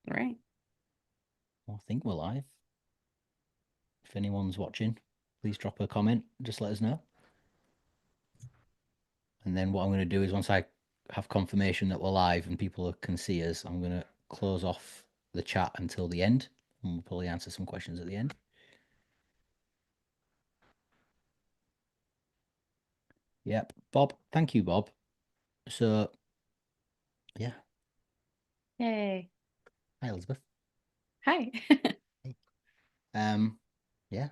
Right. Well, I think we're live. If anyone's watching, please drop a comment. Just let us know. And then what I'm going to do is once I have confirmation that we're live and people can see us, I'm going to close off the chat until the end. And we'll probably answer some questions at the end. Yep. Bob. Thank you, Bob. So, yeah. Yay. Hi, Elizabeth. Hi. Hey. Um, yeah.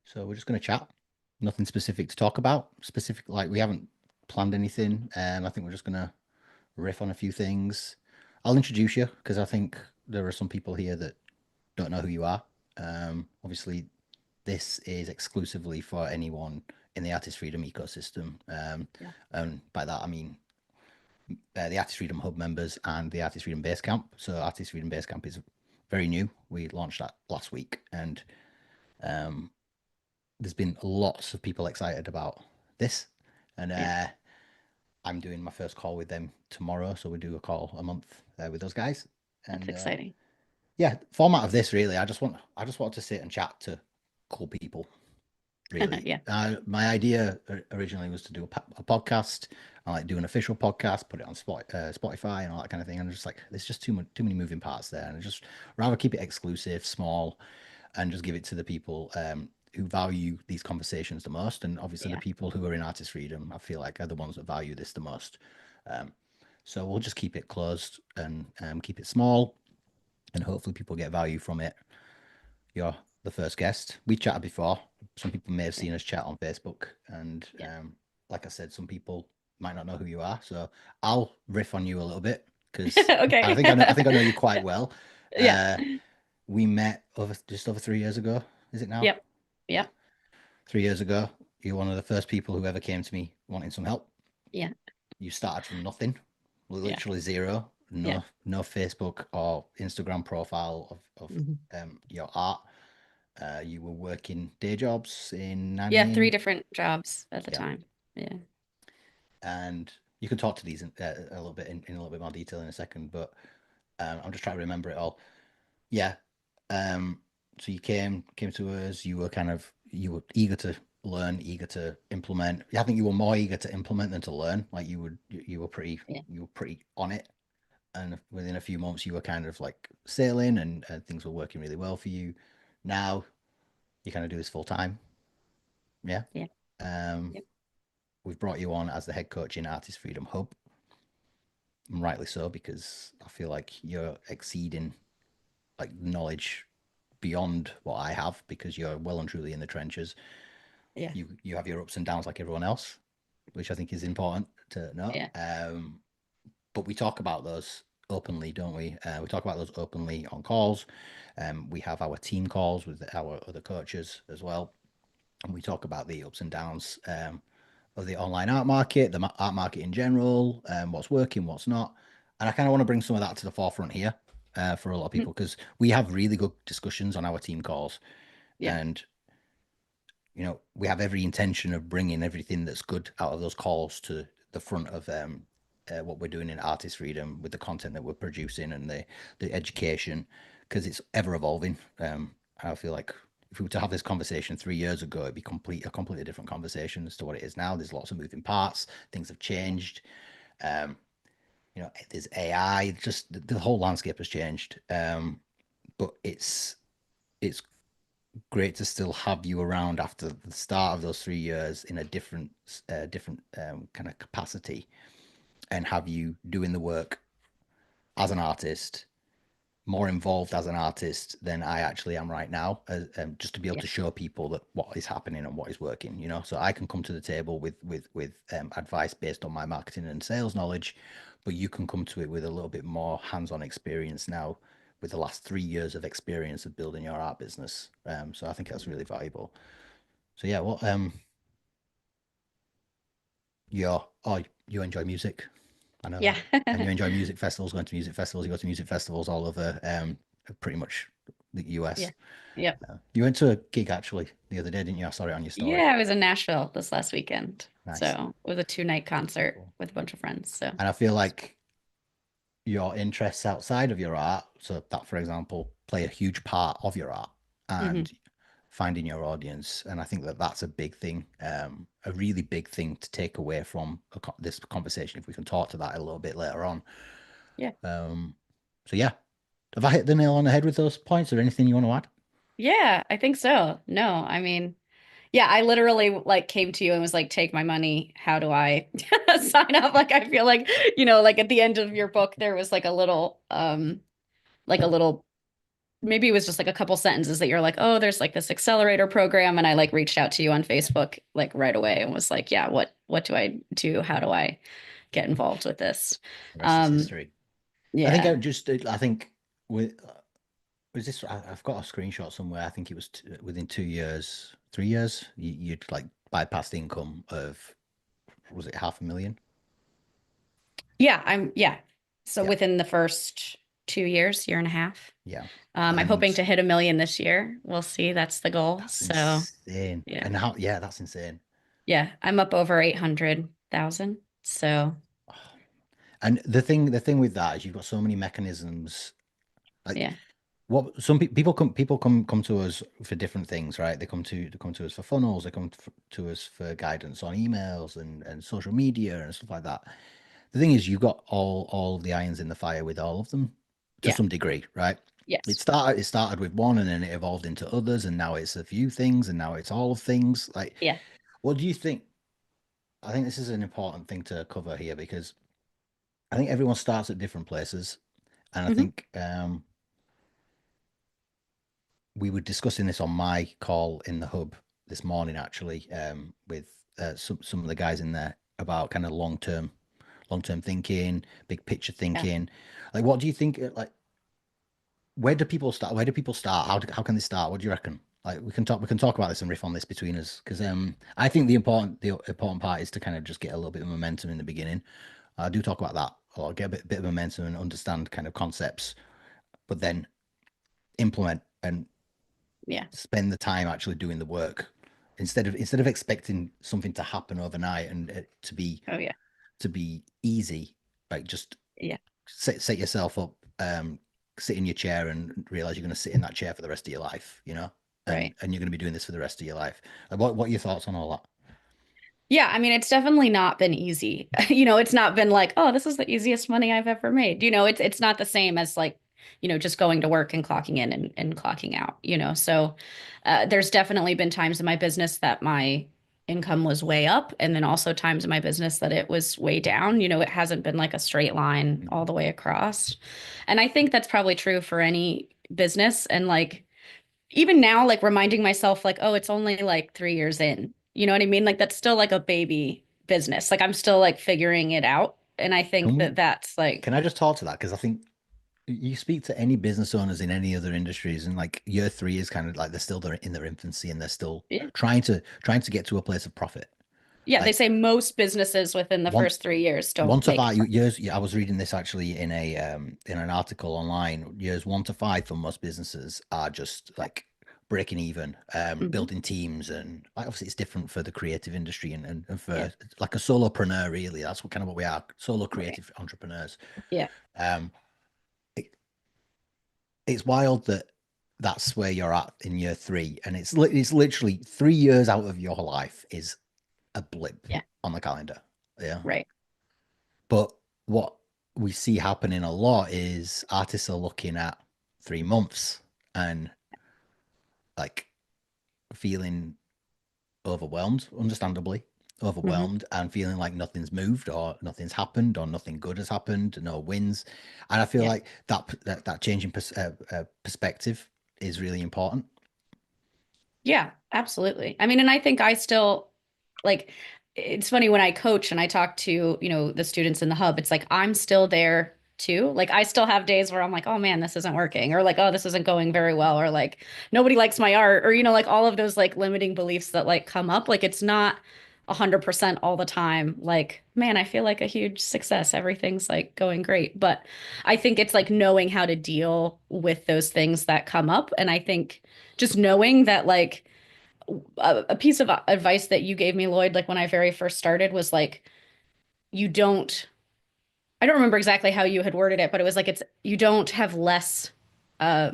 So we're just going to chat. Nothing specific to talk about. Specific, like we haven't planned anything. I think we're just going to riff on a few things. I'll introduce you because I think there are some people here that don't know who you are. Obviously, this is exclusively for anyone in the Artist Freedom ecosystem. Yeah. And by that, I mean the Artist Freedom Hub members and the Artist Freedom Basecamp. So, Artist Freedom Basecamp is very new. We launched that last week, and there's been lots of people excited about this. And Yeah. I'm doing my first call with them tomorrow. So, we do a call a month with those guys. That's And exciting. yeah, format of this really, I just wanted to sit and chat to cool people. Really, Yeah. my idea originally was to do a podcast. I like do an official podcast, put it on Spotify and all that kind of thing. And I'm just like, there's just too many moving parts there, and I just rather keep it exclusive, small, and just give it to the people who value these conversations the most. And obviously, the Yeah. people who are in artist freedom, I feel like, are the ones that value this the most. Um, so we'll just keep it closed and keep it small, and hopefully people get value from it. You're the first guest. We chatted before. Some people may have Yeah. seen us chat on Facebook, and Yeah. like I said, some people might not know who you are. So I'll riff on you a little bit because I Okay. think I know. I think I know you quite well. Yeah. Uh, we met just over 3 years ago. Is it now? Yep. Yeah, Yep. 3 years ago. You're one of the first people who ever came to me wanting some help. Yeah. You started from nothing, Yeah. literally zero. Yeah. No Facebook or Instagram profile of Mhm. your art. You were working day jobs in Yeah. Three nannying. different jobs at the Yeah. time. Yeah. And you can talk to these a little bit in a little bit more detail in a second, but I'm just trying to remember it all. Yeah. Um, so you came to us. You were eager to learn, eager to implement. I think you were more eager to implement than to learn. Like Yeah. you were pretty on it. And within a few months, you were kind of like sailing, and things were working really well for you. Now you kind of do this full time. Yeah. Yeah. Um, Yep. we've brought you on as the head coach in Artist Freedom Hub, and rightly so because I feel like you're exceeding like knowledge beyond what I have because you're well and truly in the trenches. Yeah. You have your ups and downs like everyone else, which I think is important to know. Yeah. But we talk about those openly, don't we? We talk about those openly on calls. We have our team calls with our other coaches as well, and we talk about the ups and downs of the online art market, the art market in general, what's working, what's not. And I kind of want to bring some of that to the forefront here for a lot of Mhm. people because we have really good discussions on our team calls. Yeah. And, we have every intention of bringing everything that's good out of those calls to the front of what we're doing in artist freedom with the content that we're producing and the education because it's ever evolving. I feel like if we were to have this conversation 3 years ago, it'd be a completely different conversation as to what it is now. There's lots of moving parts. Things have Yeah. changed. There's AI. Just the whole landscape has changed. But it's great to still have you around after the start of those 3 years in a different kind of capacity and have you doing the work as an artist more involved as an artist than I actually am right now, just to be able Yeah. to show people that what is happening and what is working. So I can come to the table with advice based on my marketing and sales knowledge, but you can come to it with a little bit more hands-on experience now, with the last 3 years of experience of building your art business. So I think that's really valuable. So yeah, well, you enjoy music, I know Yeah. that, and you enjoy music festivals, going to music festivals. You go to music festivals all over, pretty much the Yeah. US. Yep. You went to a gig actually the other day, didn't you? I saw it on your story. Yeah. I was in Nashville this last weekend. Nice. So it was a 2-night concert Cool. with a bunch of friends. So And I feel it's like your interests outside of your art, so that, for example, play a huge part of your art, Hmm. and finding your audience. And I think that that's a big thing, a really big thing to take away from this conversation. If we can talk to that a little bit later on. Yeah. Um, so yeah, have I hit the nail on the head with those points, or anything you want to add? Yeah, I think so. No, I mean, yeah, I literally like came to you and was like, take my money. How do I sign up? Like, I feel like, like at the end of your book, there was like a little, maybe it was just like a couple sentences that you're like, oh, there's like this accelerator program. And I like reached out to you on Facebook like right away and was like, yeah, what do I do? How do I get involved with this? The rest is Um, history. I think yeah. I think with was this I've got a screenshot somewhere. I think it was within 2 years, 3 years, you'd like bypassed income of, was it 500,000? Yeah. So Yeah, within the first 2 years, year and a half. yeah, I'm hoping and to hit 1 million this year. We'll see. That's the goal. that's So insane. yeah. And how? Yeah, that's insane. Yeah. I'm up over 800,000. So And the thing with that is you've got so many mechanisms. Like yeah. what some people come to us for different things, right? They come to us for funnels. They come to us for guidance on emails and social media and stuff like that. The thing is, you've got all of the irons in the fire with all of them to Yeah. some degree, right? Yes. It started with one, and then it evolved into others, and now it's a few things, and now it's all of things. Like, Yeah. what do you think? I think this is an important thing to cover here, because I think everyone starts at different places, and I Hmm. think we were discussing this on my call in the hub this morning, actually, with some of the guys in there, about kind of long term thinking, big picture Yeah. thinking. Like, what do you think? Like, where do people start? Where do people start? How can they start? What do you reckon? Like, we can talk about this and riff on this between us, because I think the important part is to kind of just get a little bit of momentum in the beginning. I do talk about that, or get bit of momentum and understand kind of concepts, but then implement and Yeah. spend the time actually doing the work, instead of expecting something to happen overnight and it Oh yeah. to be easy. Like, just Yeah. set yourself up, sit in your chair and realize you're going to sit in that chair for the rest of your life, Right. and you're going to be doing this for the rest of your life. Like, what are your thoughts on all that? Yeah, I mean, it's definitely not been easy. It's not been like, oh, this is the easiest money I've ever made. It's not the same as like, just going to work and clocking in and clocking out. So there's definitely been times in my business that my income was way up, and then also times in my business that it was way down. It hasn't been like a straight line all the way across. And I think that's probably true for any business. And like even now, like reminding myself, like, oh, it's only like 3 years in. You know what I mean? Like that's still like a baby business. Like I'm still like figuring it out. And I Can think we? that that's like, Can I just talk to that? Because I think you speak to any business owners in any other industries, and like year three is kind of like they're still in their infancy, and they're still yeah, trying to get to a place of profit. yeah, they Like, say most businesses within the one first 3 years don't 1 to 5 make years. Yeah, I was reading this actually in an article online. Years 1 to 5 for most businesses are just like breaking even, Mhm. building teams, and like, obviously it's different for the creative industry, and Yeah, for like a solopreneur. Really, that's what kind of what we are, solo right. creative entrepreneurs. Yeah, Um, it, it's wild that that's where you're at in year three, and it's literally 3 years out of your life is a blip yeah, on the calendar. Yeah. right. But what we see happening a lot is artists are looking at 3 months and like feeling overwhelmed, understandably Hmm. overwhelmed, and feeling like nothing's moved, or nothing's happened, or nothing good has happened, no wins. And I feel Yeah. like that changing perspective is really important. Yeah, absolutely. I mean, and I think I still like it's funny when I coach and I talk to, the students in the hub, it's like I'm still there too. Like I still have days where I'm like, oh man, this isn't working, or like, oh, this isn't going very well, or like nobody likes my art, or like all of those like limiting beliefs that like come up. Like it's not 100% all the time. Like, man, I feel like a huge success. Everything's like going great. But I think it's like knowing how to deal with those things that come up. And I think just knowing that like a piece of advice that you gave me, Lloyd, like when I very first started was like, you don't, I don't remember exactly how you had worded it, but it was like it's you don't have less uh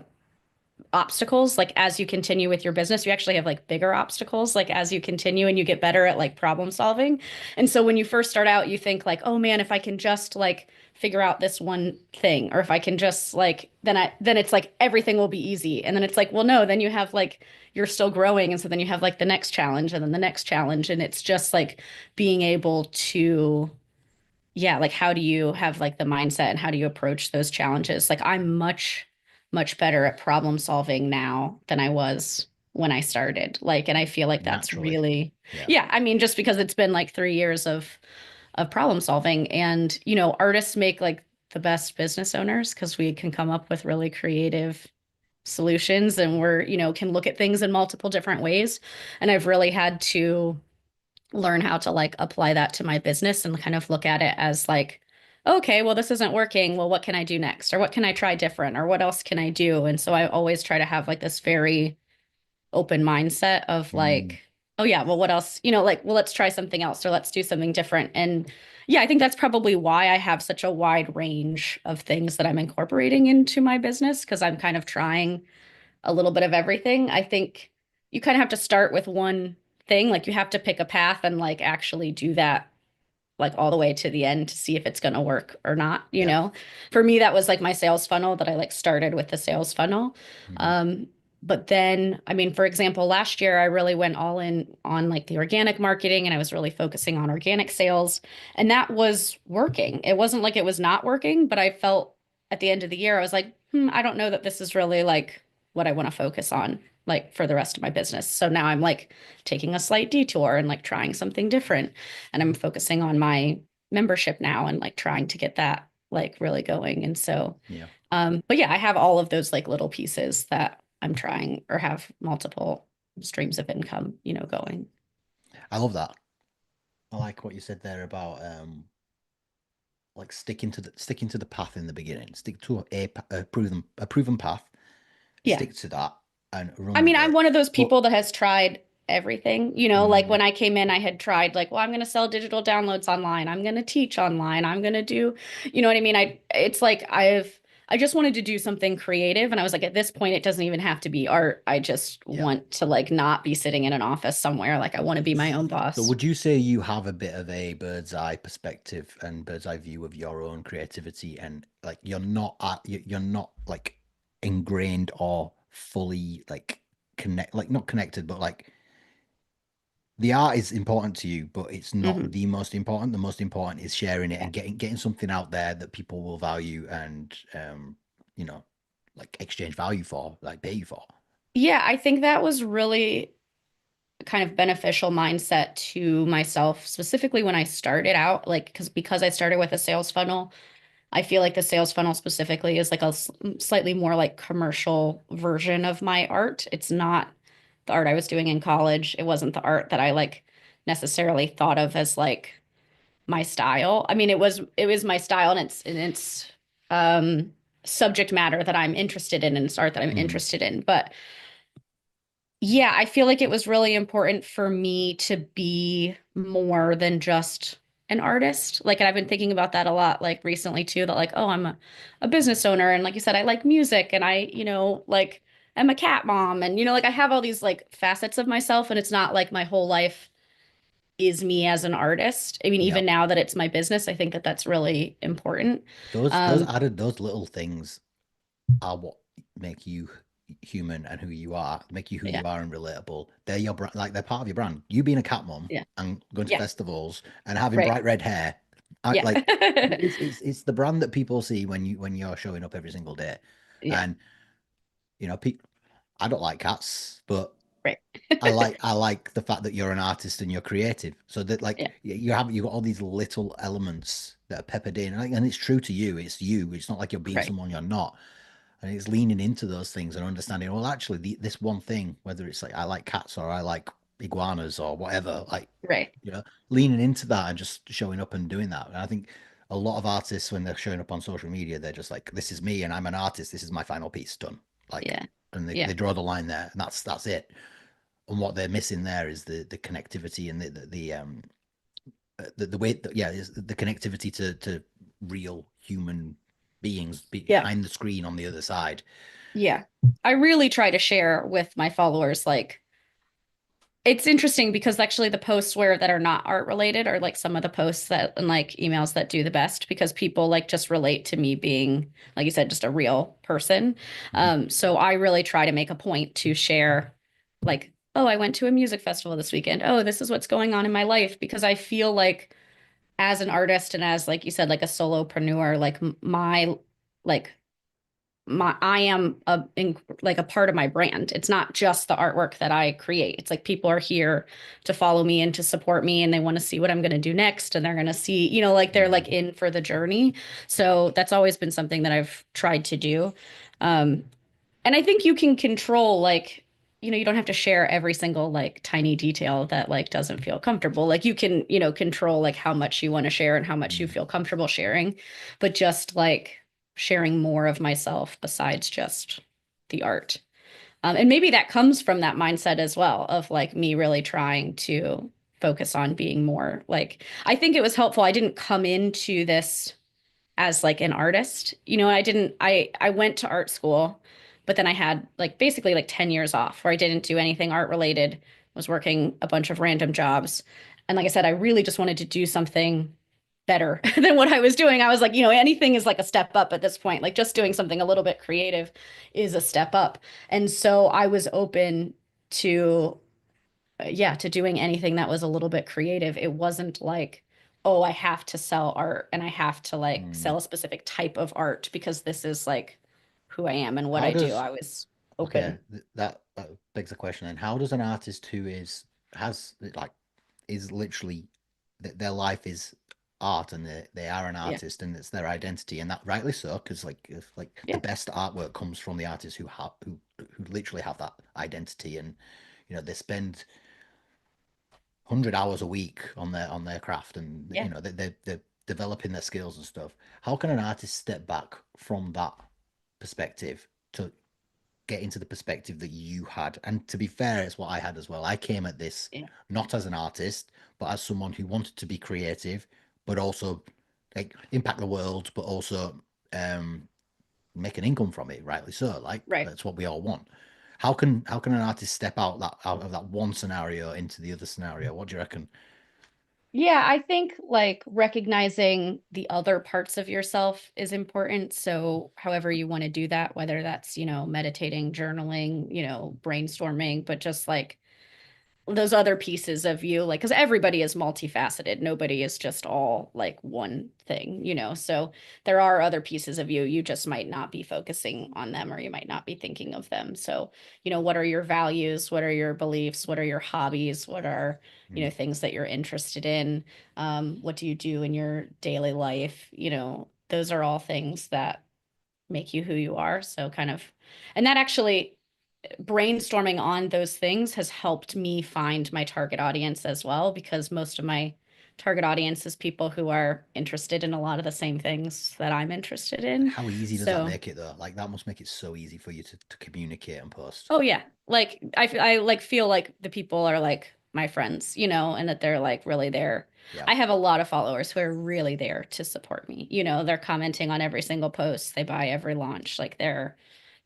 obstacles like as you continue with your business. You actually have like bigger obstacles like as you continue and you get better at like problem solving. And so when you first start out, you think like, oh man, if I can just like figure out this one thing, or if I can just like then it's like everything will be easy. And then it's like, well, no, then you have like you're still growing. And so then you have like the next challenge and then the next challenge. And it's just like being able to, yeah, like how do you have like the mindset and how do you approach those challenges? Like I'm much better at problem solving now than I was when I started. Like, and I feel like that's Naturally. really, Yeah. yeah, I mean, just because it's been like 3 years of problem solving. And, you know, artists make like the best business owners because we can come up with really creative solutions and we're, you know, can look at things in multiple different ways. And I've really had to learn how to like apply that to my business and kind of look at it as like, okay, well, this isn't working. Well, what can I do next? Or what can I try different? Or what else can I do? And so I always try to have like this very open mindset of Mm, like, oh, yeah, well, what else? You know, like, well, let's try something else or let's do something different. And yeah, I think that's probably why I have such a wide range of things that I'm incorporating into my business because I'm kind of trying a little bit of everything. I think you kind of have to start with one thing. Like you have to pick a path and like actually do that like all the way to the end to see if it's going to work or not, you yeah. know. For me that was like my sales funnel that I like started with the sales funnel. Hmm. Um but then, I mean, for example, last year I really went all in on like the organic marketing and I was really focusing on organic sales and that was working. It wasn't like it was not working, but I felt at the end of the year I was like, I don't know that this is really like what I want to focus on like for the rest of my business. So now I'm like taking a slight detour and like trying something different and I'm focusing on my membership now and like trying to get that like really going. And so, Yeah. but yeah, I have all of those like little pieces that I'm trying or have multiple streams of income, you know, going. I love that. I like what you said there about like sticking to the path in the beginning. Stick to a proven path. Yeah. Stick to that and run I mean, with I'm it. one of those But people that has tried everything. You know, like mm, when I came in, I had tried like, well, I'm going to sell digital downloads online. I'm going to teach online. I'm going to do, you know what I mean? It's like I just wanted to do something creative. And I was like, at this point, it doesn't even have to be art. I just yeah. want to like not be sitting in an office somewhere. Like I want to be my own So boss. would you say you have a bit of a bird's eye perspective and bird's eye view of your own creativity and like you're not like ingrained or fully like not connected, but like the art is important to you, but it's not Hmm. the most important. The most important is sharing it Yeah. and getting something out there that people will value and you know, like exchange value for, like pay you for. Yeah. I think that was really kind of beneficial mindset to myself, specifically when I started out, like, because I started with a sales funnel. I feel like the sales funnel specifically is like a slightly more like commercial version of my art. It's not the art I was doing in college. It wasn't the art that I like necessarily thought of as like my style. I mean, it was my style and it's um subject matter that I'm interested in and it's art that I'm Mm, interested in. But yeah, I feel like it was really important for me to be more than just an artist. Like, and I've been thinking about that a lot, like recently too, that like, oh, I'm a business owner. And like you said, I like music and I, you know, like I'm a cat mom. And, you know, like I have all these like facets of myself and it's not like my whole life is me as an artist. I mean, yeah. even now that it's my business, I think that that's really important. Those Um, added those little things are what make you human and who you are, make you who yeah, you are and relatable. They're your brand, like they're part of your brand. You being a cat mom yeah, and going to yeah, festivals and having right. bright red hair, Yeah. like it's the brand that people see when you're showing up every single day. Yeah, And you know, I don't like cats, but right. I like the fact that you're an artist and you're creative. So that like Yeah, you got all these little elements that are peppered in, and it's true to you. It's you. It's not like you're being right. someone you're not. And it's leaning into those things and understanding. Well, actually, this one thing, whether it's like I like cats or I like iguanas or whatever, like Right. you know, leaning into that and just showing up and doing that. And I think a lot of artists, when they're showing up on social media, they're just like, "This is me, and I'm an artist. This is my final piece done." Like, Yeah. and Yeah. they draw the line there, and that's it. And what they're missing there is the connectivity and the way that, yeah, is the connectivity to real human beings Yeah. behind the screen on the other side. Yeah. I really try to share with my followers like it's interesting because actually the posts where that are not art related are like some of the posts that and like emails that do the best because people like just relate to me being, like you said, just a real person. Mhm. So I really try to make a point to share like, oh, I went to a music festival this weekend. Oh, this is what's going on in my life because I feel like as an artist and as like you said, like a solopreneur, like like my I am like a part of my brand. It's not just the artwork that I create. It's like people are here to follow me and to support me and they want to see what I'm going to do next and they're going to see, like they're Mm. like in for the journey. So that's always been something that I've tried to do. Um and I think you can control like you don't have to share every single like tiny detail that like doesn't feel comfortable. Like you can, control like how much you want to share and how much you Mm. feel comfortable sharing, but just like sharing more of myself besides just the art. And maybe that comes from that mindset as well of like me really trying to focus on being more like I think it was helpful. I didn't come into this as like an artist. I went to art school, but then I had like basically like 10 years off where I didn't do anything art related, was working a bunch of random jobs. And like I said, I really just wanted to do something better than what I was doing. I was like, anything is like a step up at this point. Like just doing something a little bit creative is a step up. And so I was open to yeah, to doing anything that was a little bit creative. It wasn't like, oh, I have to sell art and I have to like Mm. sell a specific type of art because this is like who I am and what How I do. does I was Okay, open. that begs the question then. How does an artist who has like is literally their life is art and they are an Yeah. artist and it's their identity and that rightly so because like if like the Yeah. best artwork comes from the artists who literally have that identity and they spend 100 hours a week on their craft and Yeah. they're developing their skills and stuff. How can an artist step back from that perspective to get into the perspective that you had? And to be fair, it's what I had as well. I came at this Yeah. not as an artist, but as someone who wanted to be creative, but also like impact the world, but also make an income from it, rightly so. Like Right. that's what we all want. How can an artist step out of that one scenario into the other scenario? What do you reckon? Yeah, I think like recognizing the other parts of yourself is important. So, however you want to do that, whether that's, meditating, journaling, brainstorming, but just like those other pieces of you like because everybody is multifaceted, nobody is just all like one thing, so there are other pieces of you, you just might not be focusing on them or you might not be thinking of them. So what are your values, what are your beliefs, what are your hobbies, what are Mm. things that you're interested in, what do you do in your daily life, those are all things that make you who you are. So kind of and that actually brainstorming on those things has helped me find my target audience as well, because most of my target audience is people who are interested in a lot of the same things that I'm interested in. How easy does that So, make it though? Like that must make it so easy for you to communicate and post. oh yeah, like I like feel like the people are like my friends, and that they're like really there. Yeah. I have a lot of followers who are really there to support me. They're commenting on every single post, they buy every launch, like they're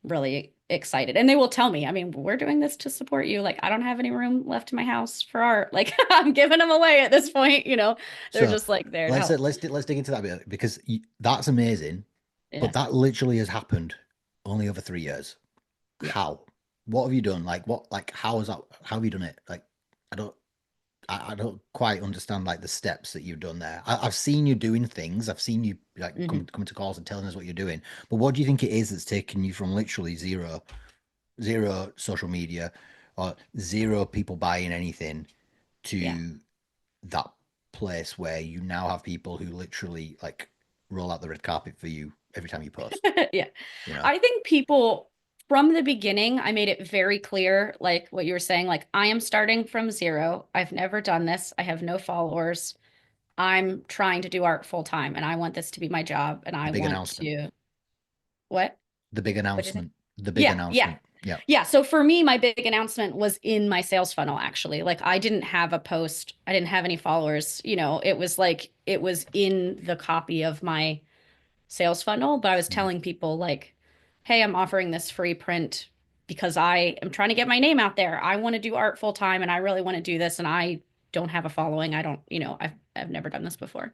really excited. And they will tell me, I mean, we're doing this to support you. Like, I don't have any room left in my house for art. Like, I'm giving them away at this point, they're So just like there to let's help. let's dig into that bit because that's amazing, but Yeah. that literally has happened only over 3 years. Yeah. How? What have you done? Like what? Like how is that? How have you done it? Like I don't I don't quite understand like the steps that you've done there. I've seen you doing things. I've seen you like Hmm. coming to calls and telling us what you're doing. But what do you think it is that's taken you from literally zero social media or zero people buying anything Yeah. to that place where you now have people who literally like roll out the red carpet for you every time you post, Yeah. you know? I think people from the beginning, I made it very clear, like what you were saying, like I am starting from zero. I've never done this. I have no followers. I'm trying to do art full time and I want this to be my job and The I big want announcement, to what? the big What'd you say? announcement, the big Yeah, yeah. announcement. Yeah. Yeah, so for me, my big announcement was in my sales funnel, actually. Like I didn't have a post, I didn't have any followers, it was like it was in the copy of my sales funnel, but I was Mhm. telling people like, hey, I'm offering this free print because I am trying to get my name out there. I want to do art full time and I really want to do this and I don't have a following. I don't, I've never done this before.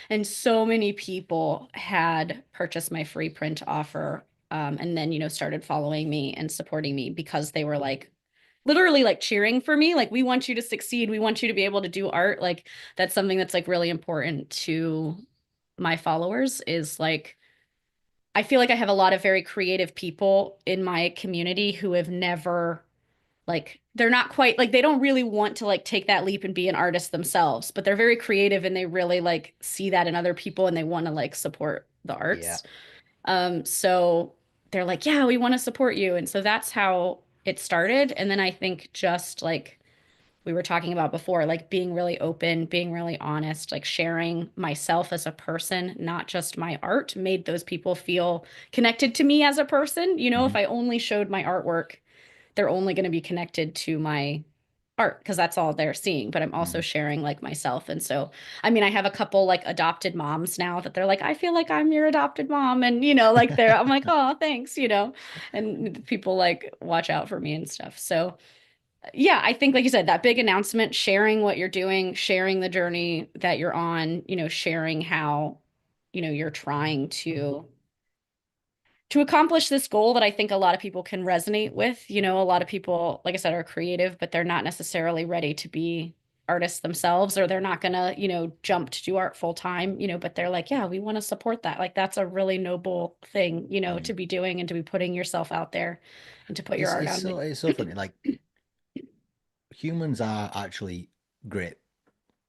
And so many people had purchased my free print offer, and then, started following me and supporting me because they were like, literally like cheering for me. Like, we want you to succeed. We want you to be able to do art. Like, that's something that's like really important to my followers is like, I feel like I have a lot of very creative people in my community who have never like they're not quite like they don't really want to like take that leap and be an artist themselves, but they're very creative and they really like see that in other people and they want to like support the Yeah. arts. So they're like, yeah, we want to support you. And so that's how it started. And then I think just like we were talking about before, like being really open, being really honest, like sharing myself as a person, not just my art, made those people feel connected to me as a person. If Mhm. I only showed my artwork, they're only going to be connected to my art because that's all they're seeing. But I'm also Mhm. sharing like myself. And so, I mean, I have a couple like adopted moms now that they're like, I feel like I'm your adopted mom. And, like I'm like, oh, thanks, and people like watch out for me and stuff. So, yeah, I think, like you said, that big announcement, sharing what you're doing, sharing the journey that you're on, sharing how, you're trying to accomplish this goal that I think a lot of people can resonate with. A lot of people, like I said, are creative, but they're not necessarily ready to be artists themselves, or they're not gonna, jump to do art full time, but they're like, yeah, we want to support that. Like that's a really noble thing, Mhm. to be doing and to be putting yourself out there and to put your It's art it's out. so it's so funny. Like humans are actually great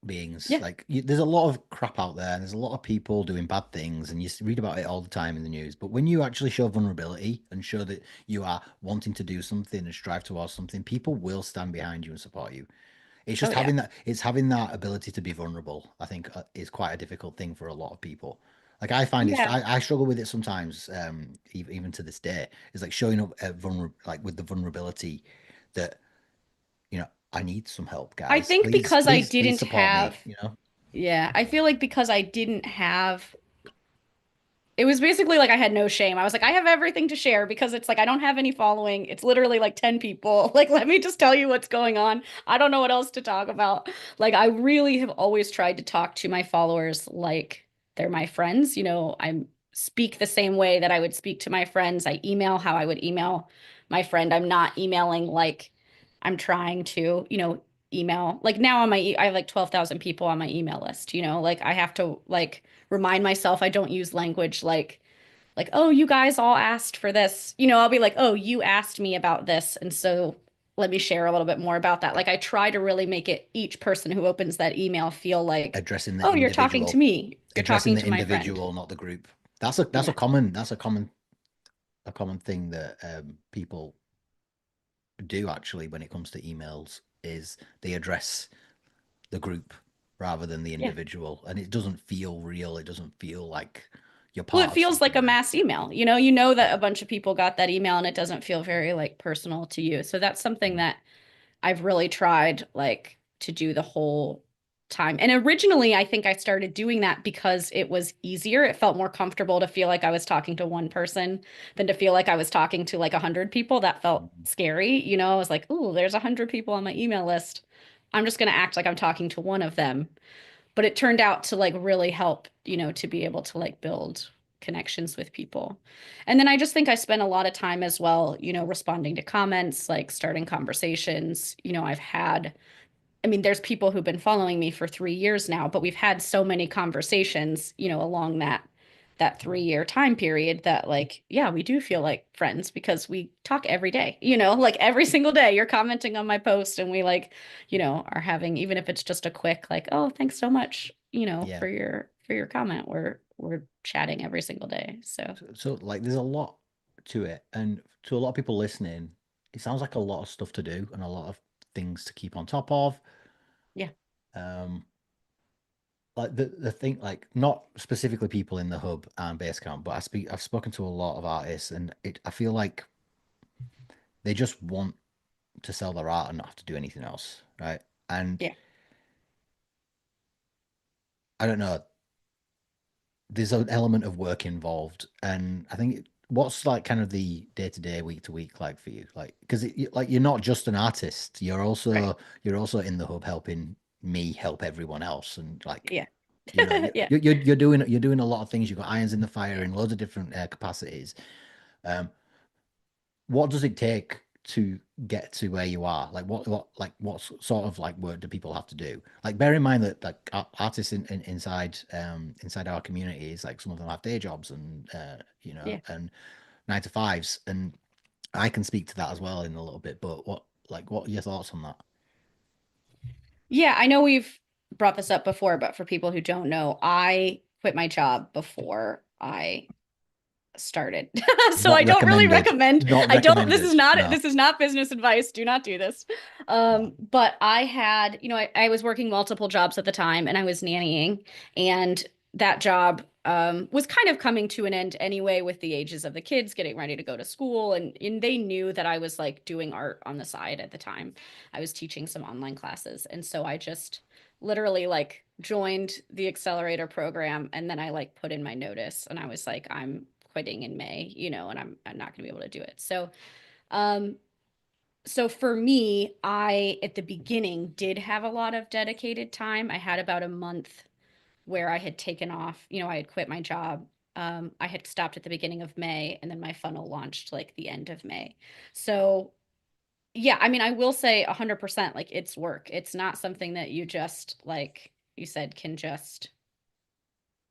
beings. Yeah. Like there's a lot of crap out there, and there's a lot of people doing bad things, and you read about it all the time in the news. But when you actually show vulnerability and show that you are wanting to do something and strive towards something, people will stand behind you and support you. It's Oh just yeah. having that ability to be vulnerable. I think is quite a difficult thing for a lot of people. Like I find Yeah. I struggle with it sometimes, even to this day. It's like showing up at like with the vulnerability that I need some help, I guys. think Please, because I please, please didn't support have, me. You know. yeah, I feel like because I didn't have it was basically like I had no shame. I was like, I have everything to share because it's like I don't have any following. It's literally like 10 people. Like, let me just tell you what's going on. I don't know what else to talk about. Like, I really have always tried to talk to my followers like they're my friends. I speak the same way that I would speak to my friends. I email how I would email my friend. I'm not emailing like I'm trying to, email. Like now on I have like 12,000 people on my email list, like I have to like remind myself I don't use language like oh you guys all asked for this. I'll be like oh you asked me about this and so let me share a little bit more about that. Like I try to really make it each person who opens that email feel like Addressing the oh you're talking to individual, me. You're addressing talking the to my friend. individual, not the group. That's a Yeah. common thing that people do actually when it comes to emails is they address the group rather than the Yeah. individual, and it doesn't feel real. It doesn't feel like you're Well, it part of feels like something a then. mass email. You know that Yeah. a bunch of people got that email and it doesn't feel very like personal to you. So that's something Mhm. that I've really tried like to do the whole time. And originally, I think I started doing that because it was easier. It felt more comfortable to feel like I was talking to one person than to feel like I was talking to like 100 people. That felt Mhm. scary. I was like, "Ooh, there's 100 people on my email list. I'm just going to act like I'm talking to one of them." But it turned out to like really help, to be able to like build connections with people. And then I just think I spent a lot of time as well, responding to comments, like starting conversations. I mean, there's people who've been following me for 3 years now, but we've had so many conversations, along that 3 year time period that like, yeah, we do feel like friends because we talk every day, like every single day you're commenting on my post and we like, are having, even if it's just a quick like, oh, thanks so much, Yeah. for your comment. We're chatting every single day. So So like there's a lot to it, and to a lot of people listening, it sounds like a lot of stuff to do and a lot of things to keep on top of. yeah. Um, like the thing, like not specifically people in the hub and Basecamp, but I've spoken to a lot of artists, and I feel like They just want to sell their art and not have to do anything else, right? And Yeah. I don't know, there's an element of work involved, and I think what's like kind of the day to day, week to week like for you, like because like you're not just an artist, Right. you're also in the hub helping me help everyone else, and like Yeah. you know Yeah. you're doing a lot of things. You've got irons in the fire Yeah. in loads of different capacities. Um, what does it take to get to where you are? Like what sort of like work do people have to do? Like bear in mind that like artists inside our communities, like some of them have day jobs and Yeah. and 9 to 5s, and I can speak to that as well in a little bit. But what are your thoughts on that? Yeah, I know we've brought this up before, but for people who don't know, I quit my job before I started. So Not I don't really recommended. recommend. Not I don't recommended. No. this is not business advice. Do not do this. No. But I had, I was working multiple jobs at the time and I was nannying, and that job was kind of coming to an end anyway with the ages of the kids getting ready to go to school, and they knew that I was like doing art on the side at the time. I was teaching some online classes, and so I just literally like joined the accelerator program, and then I like put in my notice and I was like, I'm quitting in May, and I'm not going to be able to do it. Um so for me, I at the beginning did have a lot of dedicated time. I had about a month where I had taken off, I had quit my job. I had stopped at the beginning of May, and then my funnel launched like the end of May. So yeah, I mean, I will say 100%, like it's work. It's not something that you just, like you said, can just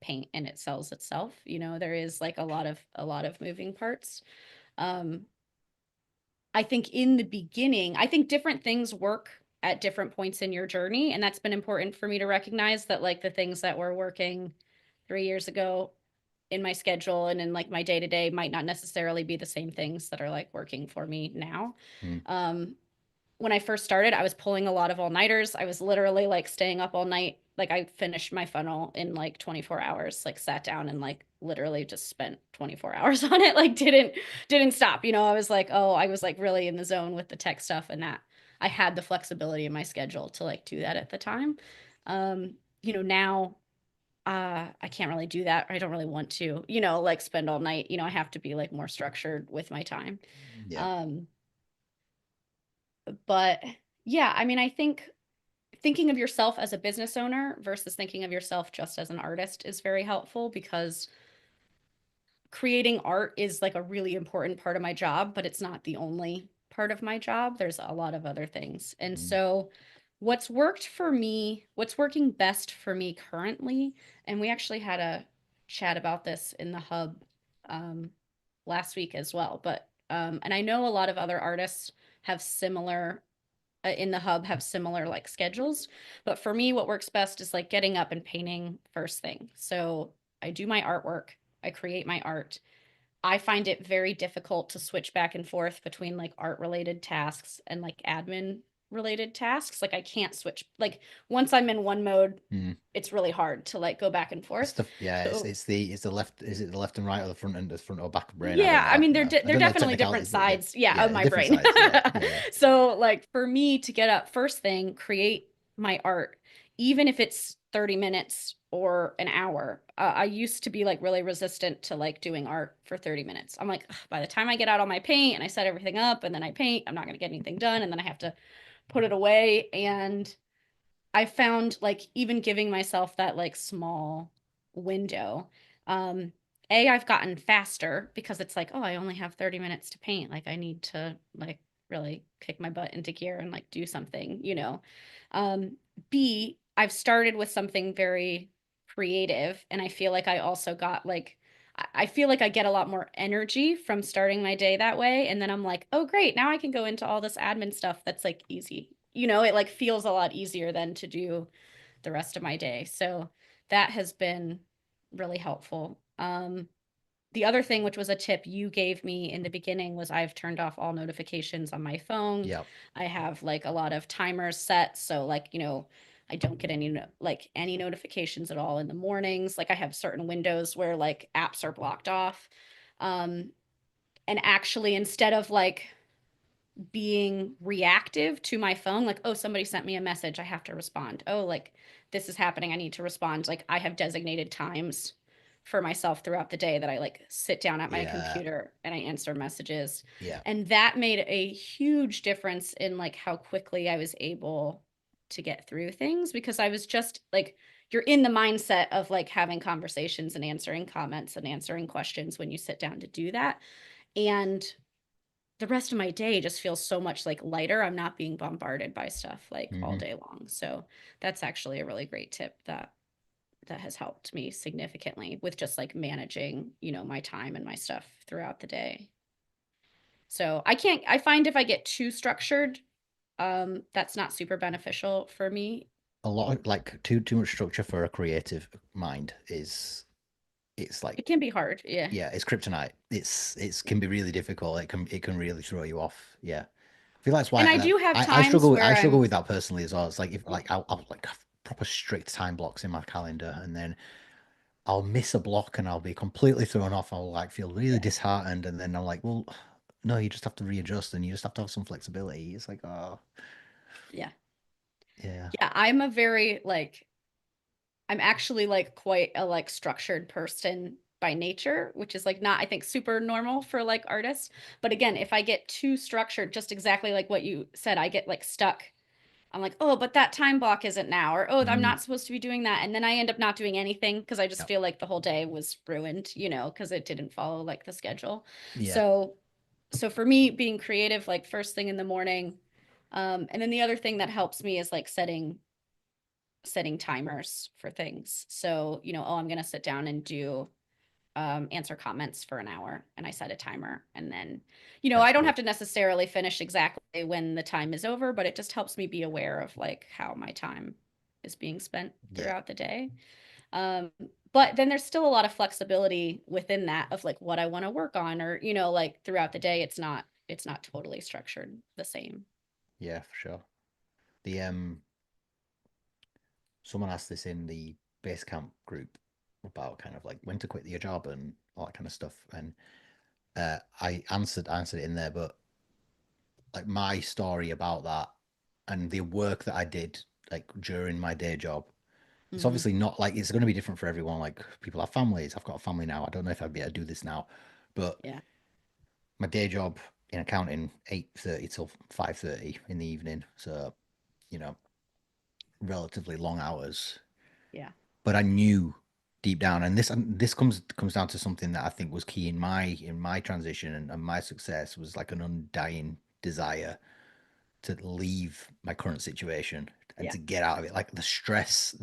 paint and it sells itself. There is like a lot of moving parts. Um, I think in the beginning, I think different things work at different points in your journey, and that's been important for me to recognize that like the things that were working 3 years ago in my schedule and in like my day to day might not necessarily be the same things that are like working for me now. Mm. Um, when I first started, I was pulling a lot of all-nighters. I was literally like staying up all night. Like I finished my funnel in like 24 hours, like sat down and like literally just spent 24 hours on it. Like didn't stop. I was like, oh, I was like really in the zone with the tech stuff, and that I had the flexibility in my schedule to like do that at the time. Now I can't really do that. I don't really want to, like spend all night. I have to be like more structured with my time. Yeah. Um, but yeah, I mean, I think thinking of yourself as a business owner versus thinking of yourself just as an artist is very helpful, because creating art is like a really important part of my job, but it's not the only part of my job. There's a lot of other things. And Mm. so what's worked for me, what's working best for me currently, and we actually had a chat about this in the hub um, last week as well, but and I know a lot of other artists have similar in the hub have similar like schedules. But for me, what works best is like getting up and painting first thing. So I do my artwork, I create my art. I find it very difficult to switch back and forth between like art related tasks and like admin related tasks. Like I can't switch. Like once I'm in one mode, Mm. it's really hard to like go back and It's forth. the yeah, So it's the left. Is it the left and right, or the front or back brain? yeah, I I mean don't know. I they're don't know the definitely different technicalities, but yeah, sides, yeah, of yeah, my different brain. sides. Yeah, yeah, yeah. So like for me to get up first thing, create my art, even if it's 30 minutes or an hour. I used to be like really resistant to like doing art for 30 minutes. I'm like, "Ugh, by the time I get out all my paint and I set everything up and then I paint, I'm not going to get anything done, and then I have to put it away." And I found like even giving myself that like small window, um, I've gotten faster because it's like, oh, I only have 30 minutes to paint. Like I need to like really kick my butt into gear and like do something. Um, B, I've started with something very creative, and I feel like I also got like I feel like I get a lot more energy from starting my day that way. And then I'm like, oh, great. Now I can go into all this admin stuff that's like easy. It like feels a lot easier than to do the rest of my day. So that has been really helpful. The other thing, which was a tip you gave me in the beginning, was I've turned off all notifications on my phone. Yeah. I have like a lot of timers set. So like, I don't get like any notifications at all in the mornings. Like I have certain windows where like apps are blocked off. Um, and actually instead of like being reactive to my phone, like, oh, somebody sent me a message, I have to respond. Oh, like this is happening, I need to respond. Like I have designated times for myself throughout the day that I like sit down at my Yeah. computer and I answer messages. Yeah. And that made a huge difference in like how quickly I was able to get through things because I was just like, you're in the mindset of like having conversations and answering comments and answering questions when you sit down to do that. And the rest of my day just feels so much like lighter. I'm not being bombarded by stuff like all Hmm. day long. So that's actually a really great tip that has helped me significantly with just like managing, my time and my stuff throughout the day. So I find if I get too structured, that's not super beneficial for me. A lot of like too much structure for a creative mind is it's like It can be hard. Yeah. yeah, it's kryptonite. It's can be really difficult. It can really throw you off. Yeah. I feel that's why And I do have I times struggle where I struggle I'm, with that personally as well. It's like if yeah, like I'll like have proper strict time blocks in my calendar and then I'll miss a block and I'll be completely thrown off. I'll like feel really yeah, disheartened and then I'm like, well, no, you just have to readjust and you just have to have some flexibility. It's like, oh, yeah. yeah. Yeah, I'm actually like quite a like structured person by nature, which is like not, I think, super normal for like artists. But again, if I get too structured, just exactly like what you said, I get like stuck. I'm like, oh, but that time block isn't now, or oh, I'm Mm, not supposed to be doing that. And then I end up not doing anything because I just yeah. feel like the whole day was ruined, because it didn't follow like the schedule. Yeah. So, so for me, being creative, like first thing in the morning, and then the other thing that helps me is like setting timers for things. So, oh, I'm going to sit down and do answer comments for an hour and I set a timer. And then, That's I don't have cool. to necessarily finish exactly when the time is over, but it just helps me be aware of like how my time is being spent Yeah. throughout the day. Um, but then there's still a lot of flexibility within that of like what I want to work on or, like throughout the day, it's not totally structured the same. Yeah, for sure. The someone asked this in the base camp group about kind of like when to quit your job and all that kind of stuff. And I answered it in there, but like my story about that and the work that I did like during my day job, it's Hmm. obviously not like it's going to be different for everyone. Like people have families. I've got a family now. I don't know if I'd be able to do this now, but Yeah. my day job in accounting 8:30 till 5:30 in the evening. So, you know, relatively long hours. Yeah. But I knew deep down, and this comes down to something that I think was key in my transition and my success was like an undying desire to leave my current situation and Yeah. to get out of it. Like the stress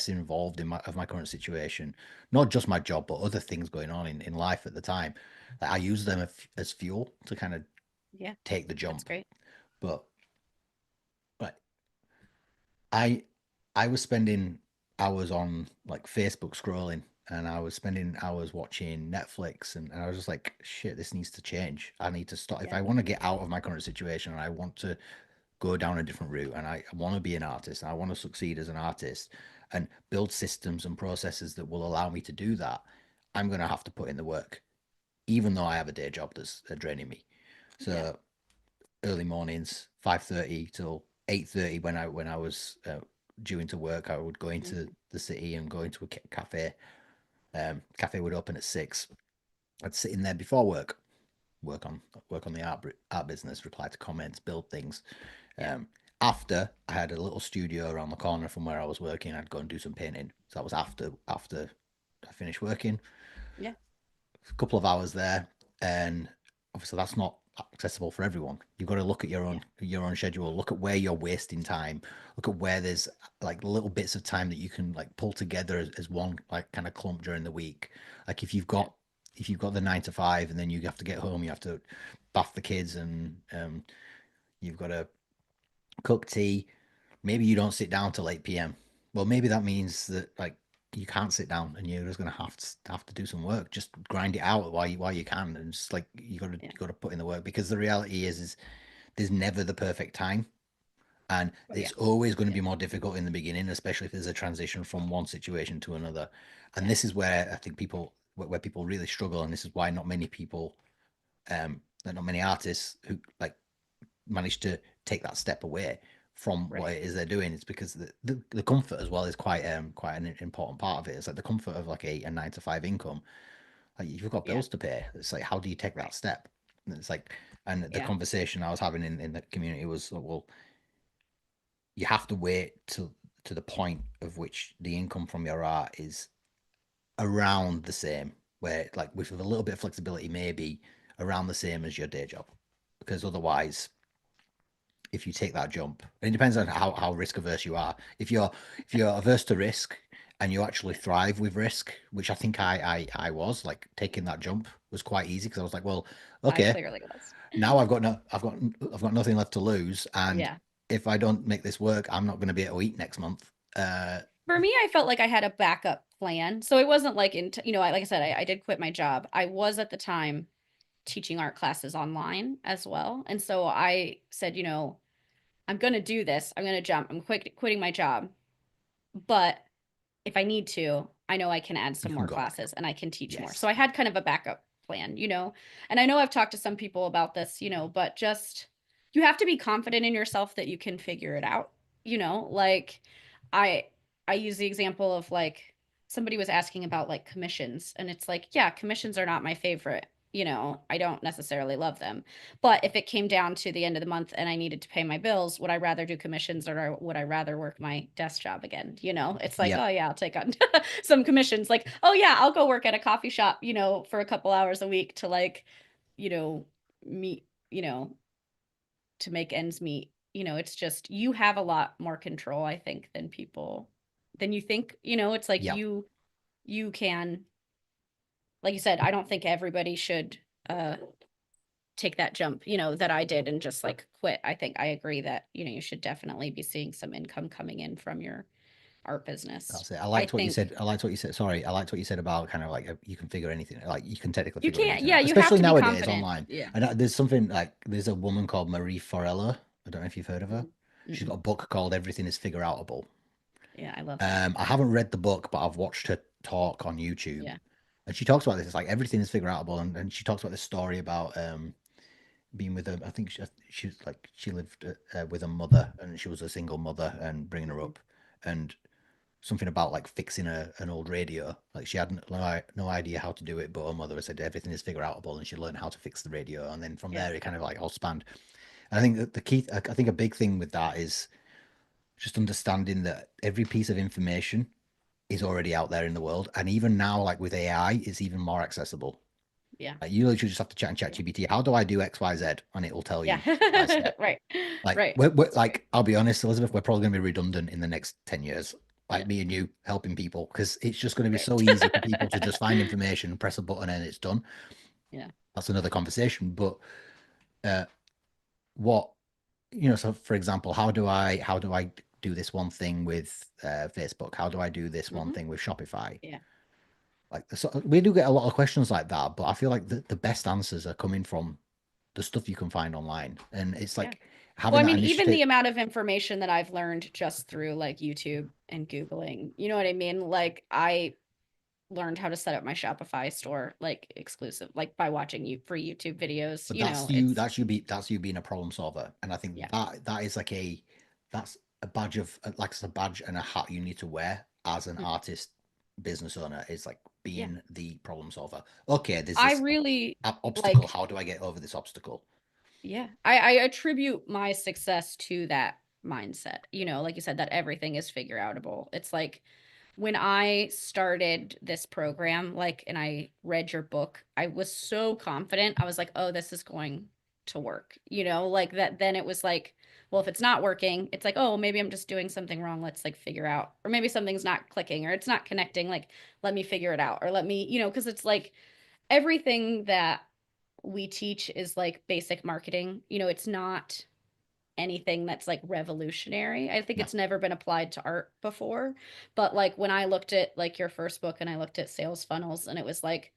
involved in my current situation, not just my job, but other things going on in life at the time. Like I use them as fuel to kind of Yeah. take the That's jump. great. But but I I was spending hours on like Facebook scrolling and I was spending hours watching Netflix and I was just like, shit, this needs to change. I need to stop. If Yeah. I want to get out of my current situation and I want to go down a different route and I want to be an artist and I want to succeed as an artist and build systems and processes that will allow me to do that, I'm going to have to put in the work, even though I have a day job that's draining me. Yeah. So early mornings, 5:30 till 8:30 when I was due into work, I would go into Mhm. the city and go into a cafe. Cafe would open at 6. I'd sit in there before work, work on work on the art business, reply to comments, build things. Yeah. After I had a little studio around the corner from where I was working, I'd go and do some painting. So that was after I finished working. Yeah. A couple of hours there, and obviously that's not accessible for everyone. You've got to look at Yeah. your own schedule, look at where you're wasting time, look at where there's like little bits of time that you can like pull together as one like kind of clump during the week. Like Yeah. if you've got the 9 to 5 and then you have to get home, you have to bath the kids and you've got to cook tea. Maybe you don't sit down till 8 p.m. Well, maybe that means that like you can't sit down and you're just gonna have to do some work. Just grind it out while you can, and just like Yeah. you gotta put in the work because the reality is there's never the perfect time, and Oh, yeah. it's always going to Yeah. be more difficult in the beginning, especially if there's a transition from one situation to another. And Yeah. this is where I think people where people really struggle, and this is why not many people, not many artists who like managed to take that step away from what Right. it is they're doing. It's because the comfort as well is quite an important part of it. It's like the comfort of like a 9 to 5 income. Like you've got Yeah. bills to pay. It's like how do you take that Right. step? And it's like, and the Yeah. conversation I was having in the community was, well, you have to wait to the point of which the income from your art is around the same, where like with a little bit of flexibility, maybe around the same as your day job, because otherwise, if you take that jump, and it depends on how risk averse you are. If you're averse to risk and you actually Yeah. thrive with risk, which I think I was, like taking that jump was quite easy because I was like, well, I okay, clearly was. now I've got nothing left to lose, and Yeah. if I don't make this work, I'm not going to be able to eat next month. For me, I felt like I had a backup plan. So it wasn't like like I said, I did quit my job. I was at the time teaching art classes online as well. And so I said, I'm going to do this. I'm going to jump. I'm quitting my job. But if I need to, I know I can add You some can more go back. classes and I can teach more. So Yes. I had kind of a backup plan. And I know I've talked to some people about this, but just you have to be confident in yourself that you can figure it out. Like I I use the example of like somebody was asking about like commissions and it's like, yeah, commissions are not my favorite. I don't necessarily love them. But if it came down to the end of the month and I needed to pay my bills, would I rather do commissions or would I rather work my desk job again? It's like, Yep. oh yeah, I'll take on some commissions. Like, oh yeah, I'll go work at a coffee shop, for a couple hours a week to like, you know, meet, to make ends meet. It's just you have a lot more control, I think, than you think. It's like Yep. you can, like you said, I don't think everybody should uh take that jump, that I did and just like quit. I think I agree that, you should definitely be seeing some income coming in from your art business. That's it. I I liked what you think said. I liked what you said. Sorry, I liked what you said about kind of like you can figure anything. Like you can technically you figure can't, anything yeah, out, you have especially to be nowadays confident. online. Yeah. And there's something like there's a woman called Marie Forella. I don't know if you've heard of her. Mm, She's got mm-mm. a book called Everything Is Figure Outable. Yeah, I love that. I haven't read the book, but I've watched her talk on YouTube, Yeah. and she talks about this. It's like everything is figure outable, and she talks about this story about being with I think she lived with a mother, and she was a single mother, and bringing her Mhm. up, and something about like fixing an old radio. Like she had no idea how to do it, but her mother said everything is figure outable, and she learned how to fix the radio, and then from Yeah. there it kind of like all spanned. And I think that the key, I think a big thing with that is just understanding that every piece of information is already out there in the world, and even now, like with AI, it's even more accessible. Yeah. Like you literally just have to chat and chat Yeah. GPT. How do I do X, Y, Z? And it will tell Yeah. you step by step. Right. Like Right. we're That's right. like I'll be honest, Elizabeth, we're probably going to be redundant in the next 10 years. Yeah. Like me and you helping people because it's just going to be Right. so easy for people to just find information, press a button, and it's done. Yeah. That's another conversation. But uh, what so for example, how do I do this one thing with Facebook? How do I do this one Hmm. thing with Shopify? Yeah. Like so we do get a lot of questions like that, but I feel like the best answers are coming from the stuff you can find online. And it's Yeah. like Well, having I that mean, even initiative. the amount of information that I've learned just through like YouTube and Googling, you know what I mean? Like I learned how to set up my Shopify store like exclusive, like by watching you free YouTube videos. But that's you It's that's you being a problem solver. And I think yeah. that is like that's a badge of like it's a badge and a hat you need to wear as an Mhm. artist business owner is like Yeah. being the problem solver. Okay, there's I this really obstacle. like How do I get over this obstacle? Yeah. I attribute my success to that mindset. Like you said, that everything is figure outable. It's like when I started this program, like, and I read your book, I was so confident. I was like, oh, this is going to work, like that. Then it was like, well, if it's not working, it's like, oh, maybe I'm just doing something wrong. Let's like figure out, or maybe something's not clicking or it's not connecting. Like, let me figure it out, or let me, because it's like everything that we teach is like basic marketing. It's not anything that's like revolutionary. I think No. it's never been applied to art before. But like when I looked at like your first book and I looked at sales funnels and it was like,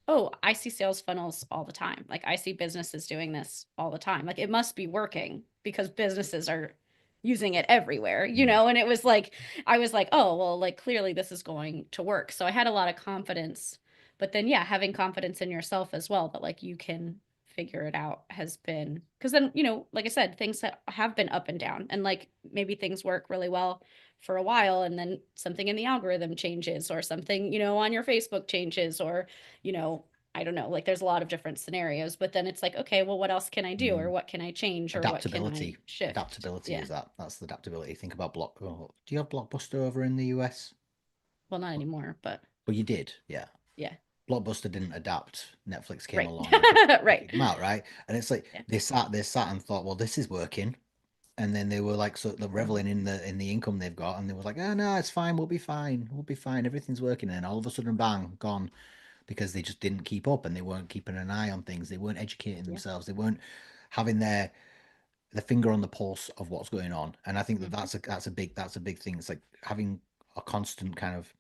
oh, I see sales funnels all the time. Like I see businesses doing this all the time. Like it must be working because businesses are using it Mm. everywhere. And it was like I was like, oh, well, like clearly this is going to work. So I had a lot of confidence. But then yeah, having confidence in yourself as well that like you can figure it out has been because then, you know, like I said, things have been up and down, and like maybe things work really well for a while and then something in the algorithm changes or something, you know, on your Facebook changes or, you know, I don't know, like there's a lot of different scenarios, but then it's like, okay, well, what else can I do or Mm. what can I change or what can I Adaptability. shift? Adaptability Yeah. is that. That's the adaptability. Think about Block. Oh, do you have Blockbuster over in the US? Well, not anymore, but Well, you did, yeah. yeah. Blockbuster didn't adapt. Netflix came Right. along and Right. kicked them out, right? And it's like Yeah. they sat and thought, well, this is working. And then they were like sort of reveling in the income they've got, and they were like, oh no, it's fine, we'll be fine, everything's working. And all of a sudden, bang, gone because they just didn't keep up and they weren't keeping an eye on things. They weren't educating Yeah. themselves. They weren't having the finger on the pulse of what's going on. And I think that Mhm. that's a big thing. It's like having a constant kind of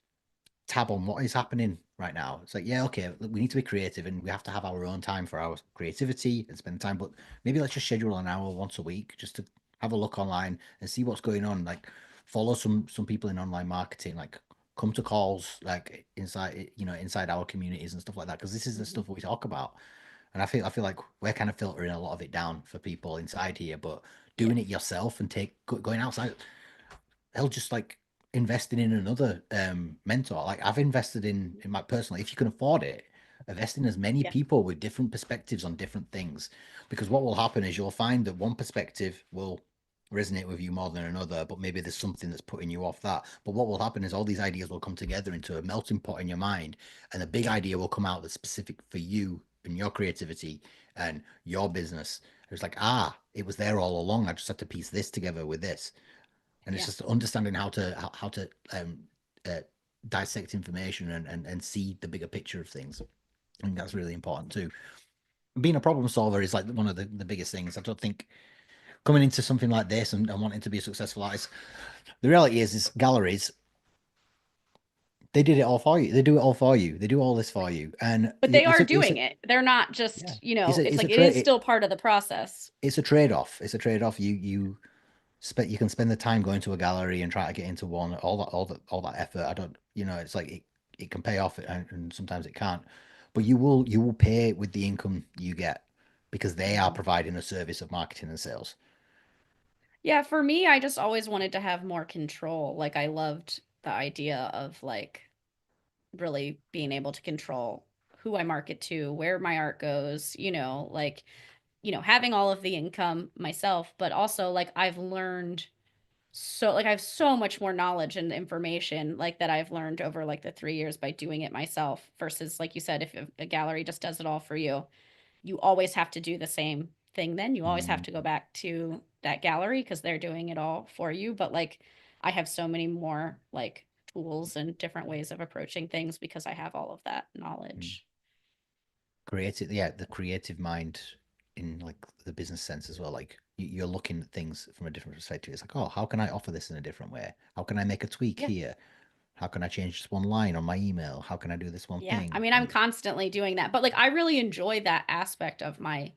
tab on what is happening right now. It's like, yeah, okay, we need to be creative and we have to have our own time for our creativity and spend time, but maybe let's just schedule an hour once a week just to have a look online and see what's going on. Like follow some people in online marketing, like come to calls like inside inside our communities and stuff like that because this is the Mhm. stuff we talk about. And I feel like we're kind of filtering a lot of it down for people inside here, but Yeah. doing it yourself and going outside hell, just like investing in another mentor. Like I've invested in my personally, if you can afford it, invest in as many Yeah. people with different perspectives on different things. Because what will happen is you'll find that one perspective will resonate with you more than another, but maybe there's something that's putting you off that. But what will happen is all these ideas will come together into a melting pot in your mind, and a big idea will come out that's specific for you and your creativity and your business. It's like, it was there all along. I just had to piece this together with this, and it's Yeah. just understanding how to uh, dissect information and see the bigger picture of things. I think that's really important too. Being a problem solver is like one of the biggest things. I don't think coming into something like this and wanting to be a successful artist, the reality is galleries, they did it all for you. They do it all for you. They do all this for Right. you, and But they are doing it. They're not yeah, just, you it's know, a it's it's a like it is trade still part of the process. it's a trade off. It's a trade off. You can spend the time going to a gallery and try to get into one, all that effort. I don't, it's like it can pay off and sometimes it can't, but you will pay with the income you get because they are Mhm. providing a service of marketing and sales. Yeah, for me, I just always wanted to have more control. Like I loved the idea of like really being able to control who I market to, where my art goes, you know, like, you know, having all of the income myself, but also like I've learned so like I have so much more knowledge and information like that I've learned over like the 3 years by doing it myself versus like you said, if a gallery just does it all for you, you always have to do the same thing. Then you always have Mm, to go back to that gallery because they're doing it all for you. But like I have so many more like tools and different ways of approaching things because I have all of that mm. knowledge. Creative, yeah, the creative mind in like the business sense as well. Like you're looking at things from a different perspective. It's like, oh, how can I offer this in a different way? How can I make a tweak Yeah. here? How can I change this one line on my email? How can I do this one Yeah. I thing? mean, I'm And constantly doing that, but like I really enjoy that aspect of my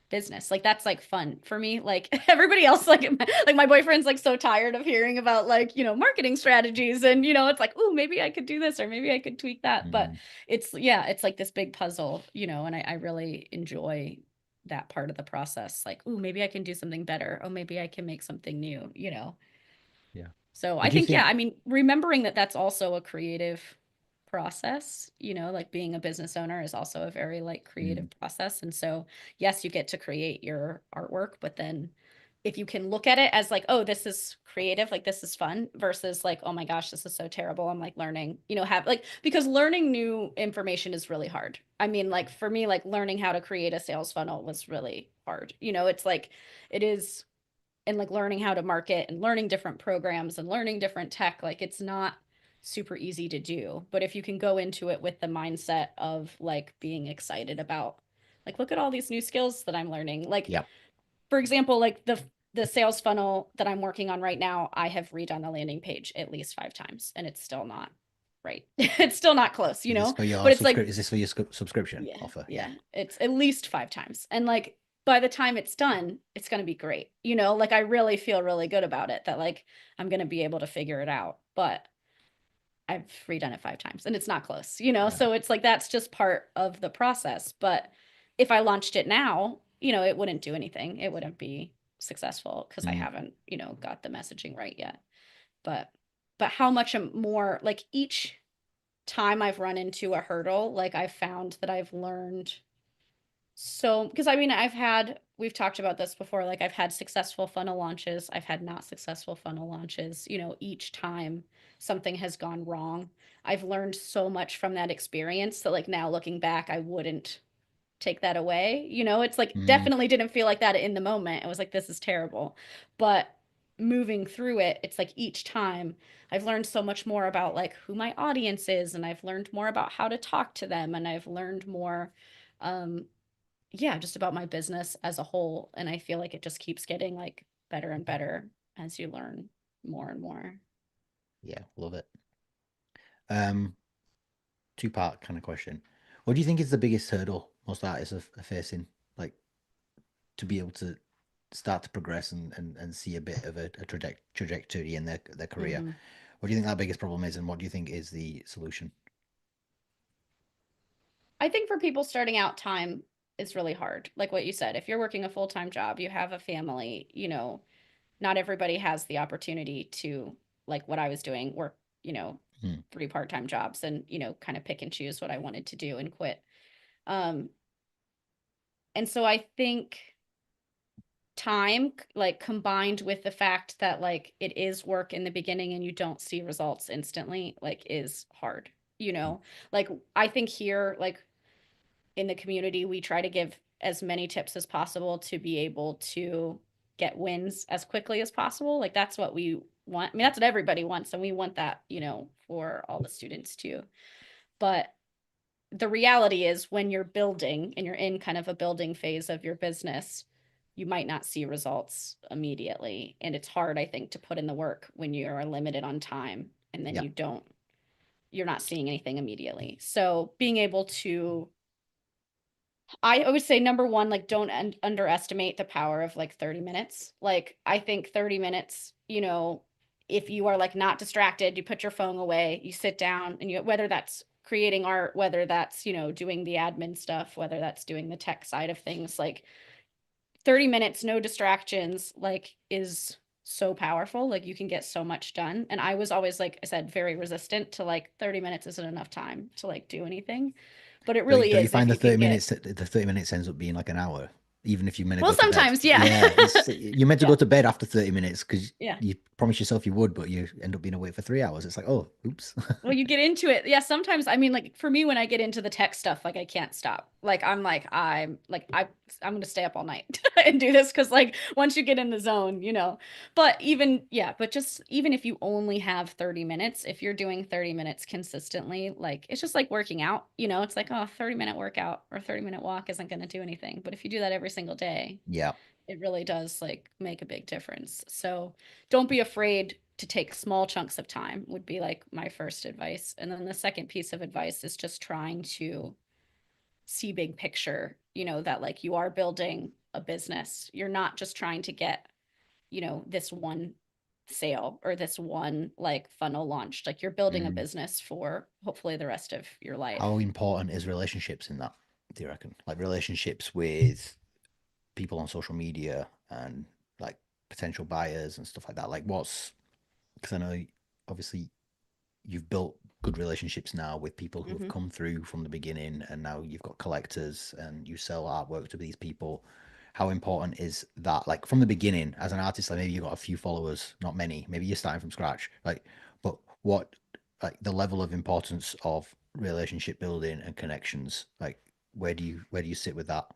business. Like that's like fun for me. Like everybody else, like my boyfriend's like so tired of hearing about like, you know, marketing strategies and you know, it's like, oh, maybe I could do this or maybe I could tweak that. But mm, it's yeah, it's like this big puzzle, you know, and I really enjoy that part of the process. Like, oh, maybe I can do something better. Oh, maybe I can make something new, you know. yeah. So I Would you think, yeah, think? I mean, remembering that that's also a creative process, you know, like being a business owner is also a very like creative Mm, process. And so, yes, you get to create your artwork, but then if you can look at it as like, oh, this is creative, like this is fun versus like, oh my gosh, this is so terrible. I'm like learning, you know, have like, because learning new information is really hard. I mean, like for me, like learning how to create a sales funnel was really hard. You know, it's like, it is and like learning how to market and learning different programs and learning different tech, like it's not super easy to do. But if you can go into it with the mindset of like being excited about like look at all these new skills that I'm learning. Like yeah. for example, like the sales funnel that I'm working on right now, I have redone the landing page at least 5 times and it's still not right. It's still not close, you Is this know? for your But it's like subscription? Is this for your subscription yeah, offer? Yeah. yeah. It's at least 5 times. And like by the time it's done, it's going to be great. You know, like I really feel really good about it that like I'm going to be able to figure it out. But I've redone it 5 times and it's not close, you know? Yeah. So it's like that's just part of the process. But if I launched it now, it wouldn't do anything. It wouldn't be successful because I Mm, haven't, got the messaging right yet. But how much more like each time I've run into a hurdle, like I've found that I've learned so because I mean we've talked about this before, like I've had successful funnel launches, I've had not successful funnel launches, each time something has gone wrong. I've learned so much from that experience that like now looking back, I wouldn't take that away. It's like mm, definitely didn't feel like that in the moment. It was like, this is terrible. But moving through it, it's like each time I've learned so much more about like who my audience is, and I've learned more about how to talk to them, and I've learned more, um, yeah, just about my business as a whole. And I feel like it just keeps getting like better and better as you learn more and more. yeah, love it. Um, Two-part kind of question. What do you think is the biggest hurdle most artists are facing, like to be able to start to progress and see a bit of a trajectory in their career? Hmm. What do you think that biggest problem is, and what do you think is the solution? I think for people starting out, time is really hard. Like what you said, if you're working a full-time job, you have a family, not everybody has the opportunity to, like what I was doing, work, you know, Hmm. three part-time jobs and, kind of pick and choose what I wanted to do and quit. Um, and so I think time, like combined with the fact that like it is work in the beginning and you don't see results instantly, like is hard, like I think here, like in the community, we try to give as many tips as possible to be able to get wins as quickly as possible. Like that's what we want. I mean, that's what everybody wants, and we want that, for all the students too. But the reality is when you're building and you're in kind of a building phase of your business, you might not see results immediately. And it's hard, I think, to put in the work when you are limited on time and then Yeah. you're not seeing anything immediately. So being able to I would say number one, like don't underestimate the power of like 30 minutes. Like I think 30 minutes, if you are like not distracted, you put your phone away, you sit down and whether that's creating art, whether that's, doing the admin stuff, whether that's doing the tech side of things, like 30 minutes, no distractions, like is so powerful. Like you can get so much done. And I was always, like I said, very resistant to like 30 minutes isn't enough time to like do anything. But it really Don't you is if find you can get. the 30 minutes ends up being like an hour, even if you're meant to Well, go to bed? sometimes, yeah. Yeah, it's you're meant to Yeah. go to bed after 30 minutes because Yeah. you promised yourself you would, but you end up being awake for 3 hours. It's like, oh, oops. Well, you get into it. Yeah, sometimes I mean like for me when I get into the tech stuff, like I can't stop. Like I'm going to stay up all night and do this cuz like once you get in the zone, But even yeah, but just even if you only have 30 minutes, if you're doing 30 minutes consistently, like it's just like working out, It's like, oh, 30-minute workout or 30-minute walk isn't going to do anything. But if you do that every single day, Yeah. it really does like make a big difference. So don't be afraid to take small chunks of time would be like my first advice. And then the second piece of advice is just trying to see big picture, that like you are building a business. You're not just trying to get, this one sale or this one like funnel launched. Like you're building a Mm. business for hopefully the rest of your How life. important is relationships in that, do you reckon? Like relationships with people on social media and like potential buyers and stuff like that. Like what's, because I know obviously you've built good relationships now with people who have Hmm. come through from the beginning, and now you've got collectors and you sell artwork to these people. How important is that? Like from the beginning, as an artist, like maybe you got a few followers, not many. Maybe you're starting from scratch. Like, but what, like the level of importance of relationship building and connections? Like, where do you sit with that?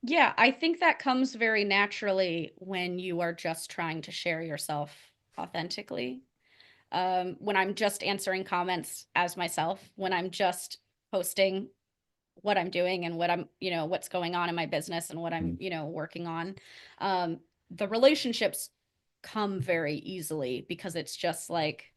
Yeah, I think that comes very naturally when you are just trying to share yourself authentically. When I'm just answering comments as myself, when I'm just posting what I'm doing and what's going on in my business and what I'm, Mm. working on. Um, the relationships come very easily because it's just like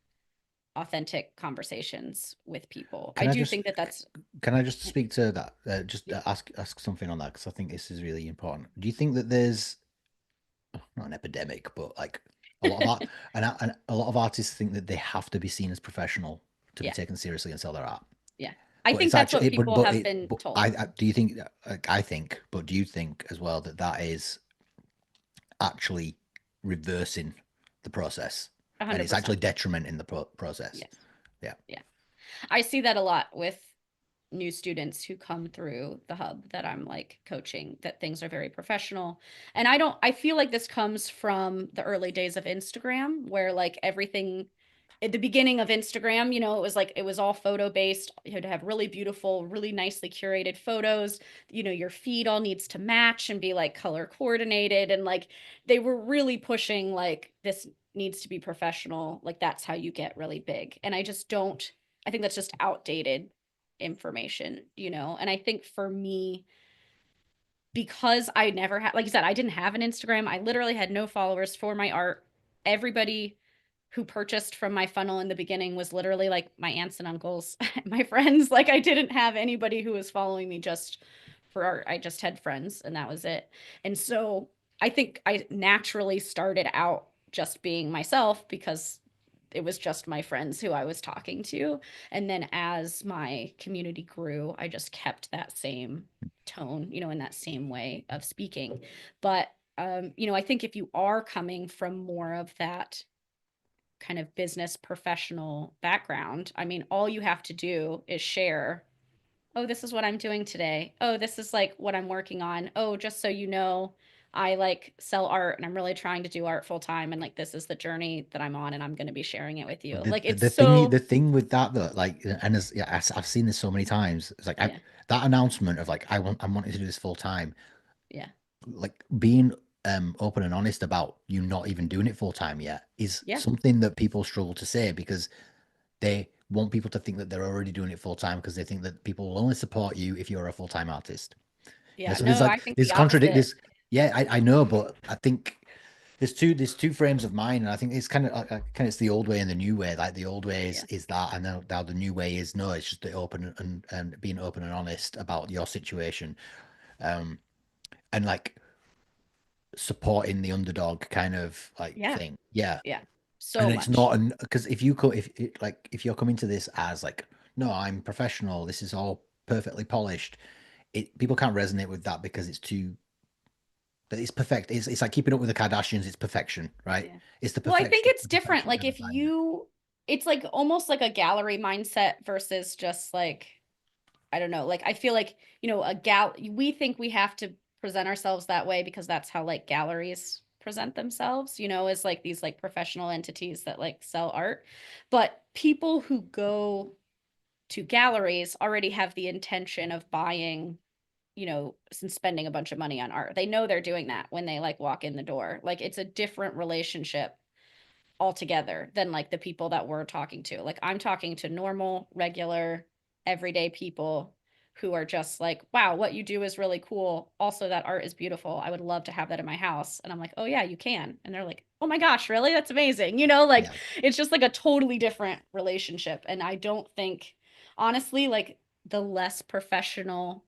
authentic conversations with people. I Can I do just think that that's, can I just speak to that? Just yeah, ask something on that because I think this is really important. Do you think that there's not an epidemic, but like a lot of art, and a lot of artists think that they have to be seen as professional to be yeah, taken seriously and sell their art? yeah. I But think it's that's what actually, people have been but told. do you think, I think, but do you think as well that that is actually reversing the process and it's 100%. actually detrimenting the process? Yes. Yeah. Yeah. I see that a lot with new students who come through the hub that I'm like coaching, that things are very professional. And I feel like this comes from the early days of Instagram where like everything at the beginning of Instagram, it was like it was all photo based. You had to have really beautiful, really nicely curated photos. Your feed all needs to match and be like color coordinated. And like they were really pushing like this needs to be professional. Like that's how you get really big. And I just don't, I think that's just outdated information. And I think for me, because I never had, like you said, I didn't have an Instagram. I literally had no followers for my art. Everybody who purchased from my funnel in the beginning was literally like my aunts and uncles, my friends. Like I didn't have anybody who was following me just for art. I just had friends and that was it. And so I think I naturally started out just being myself because it was just my friends who I was talking to. And then as my community grew, I just kept that same tone, in that same way of speaking. But I think if you are coming from more of that kind of business professional background, I mean, all you have to do is share, oh, this is what I'm doing today. Oh, this is like what I'm working on. Oh, just so you know, I like sell art and I'm really trying to do art full time. And like, this is the journey that I'm on and I'm going to be sharing it with you. But Like, it's the so, thing with that though, like, and as yeah, I've seen this so many times. It's like yeah, that announcement of like I'm wanting to do this full time, yeah, like being open and honest about you not even doing it full time yet is yeah, something that people struggle to say because they want people to think that they're already doing it full time because they think that people will only support you if you're a full time artist. yeah. So there's No, I like think this the contradict opposite. this. Yeah, I know, but I think there's two frames of mind, and I think it's kind of it's the old way and the new way. Like the old way Yeah, is that, and now the new way is no, it's just the open and being open and honest about your situation, um, and like supporting the underdog kind of like yeah, thing. Yeah, yeah. So and it's much. not an because if you if like if you're coming to this as like no, I'm professional, this is all perfectly polished. It people can't resonate with that because it's too that it's perfect. It's like keeping up with the Kardashians. It's perfection, right? Yeah. It's the Well, I think perfection, it's the different. perfection Like kind of if environment. it's like almost like a gallery mindset versus just like, I don't know, like I feel like, we think we have to present ourselves that way because that's how like galleries present themselves, as like these like professional entities that like sell art. But people who go to galleries already have the intention of buying, and spending a bunch of money on art. They know they're doing that when they like walk in the door. Like it's a different relationship altogether than like the people that we're talking to. Like I'm talking to normal, regular, everyday people who are just like, wow, what you do is really cool. Also, that art is beautiful. I would love to have that in my house. And I'm like, oh, yeah, you can. And they're like, oh my gosh, really? That's amazing. Like Yeah, it's just like a totally different relationship. And I don't think, honestly, like the less professional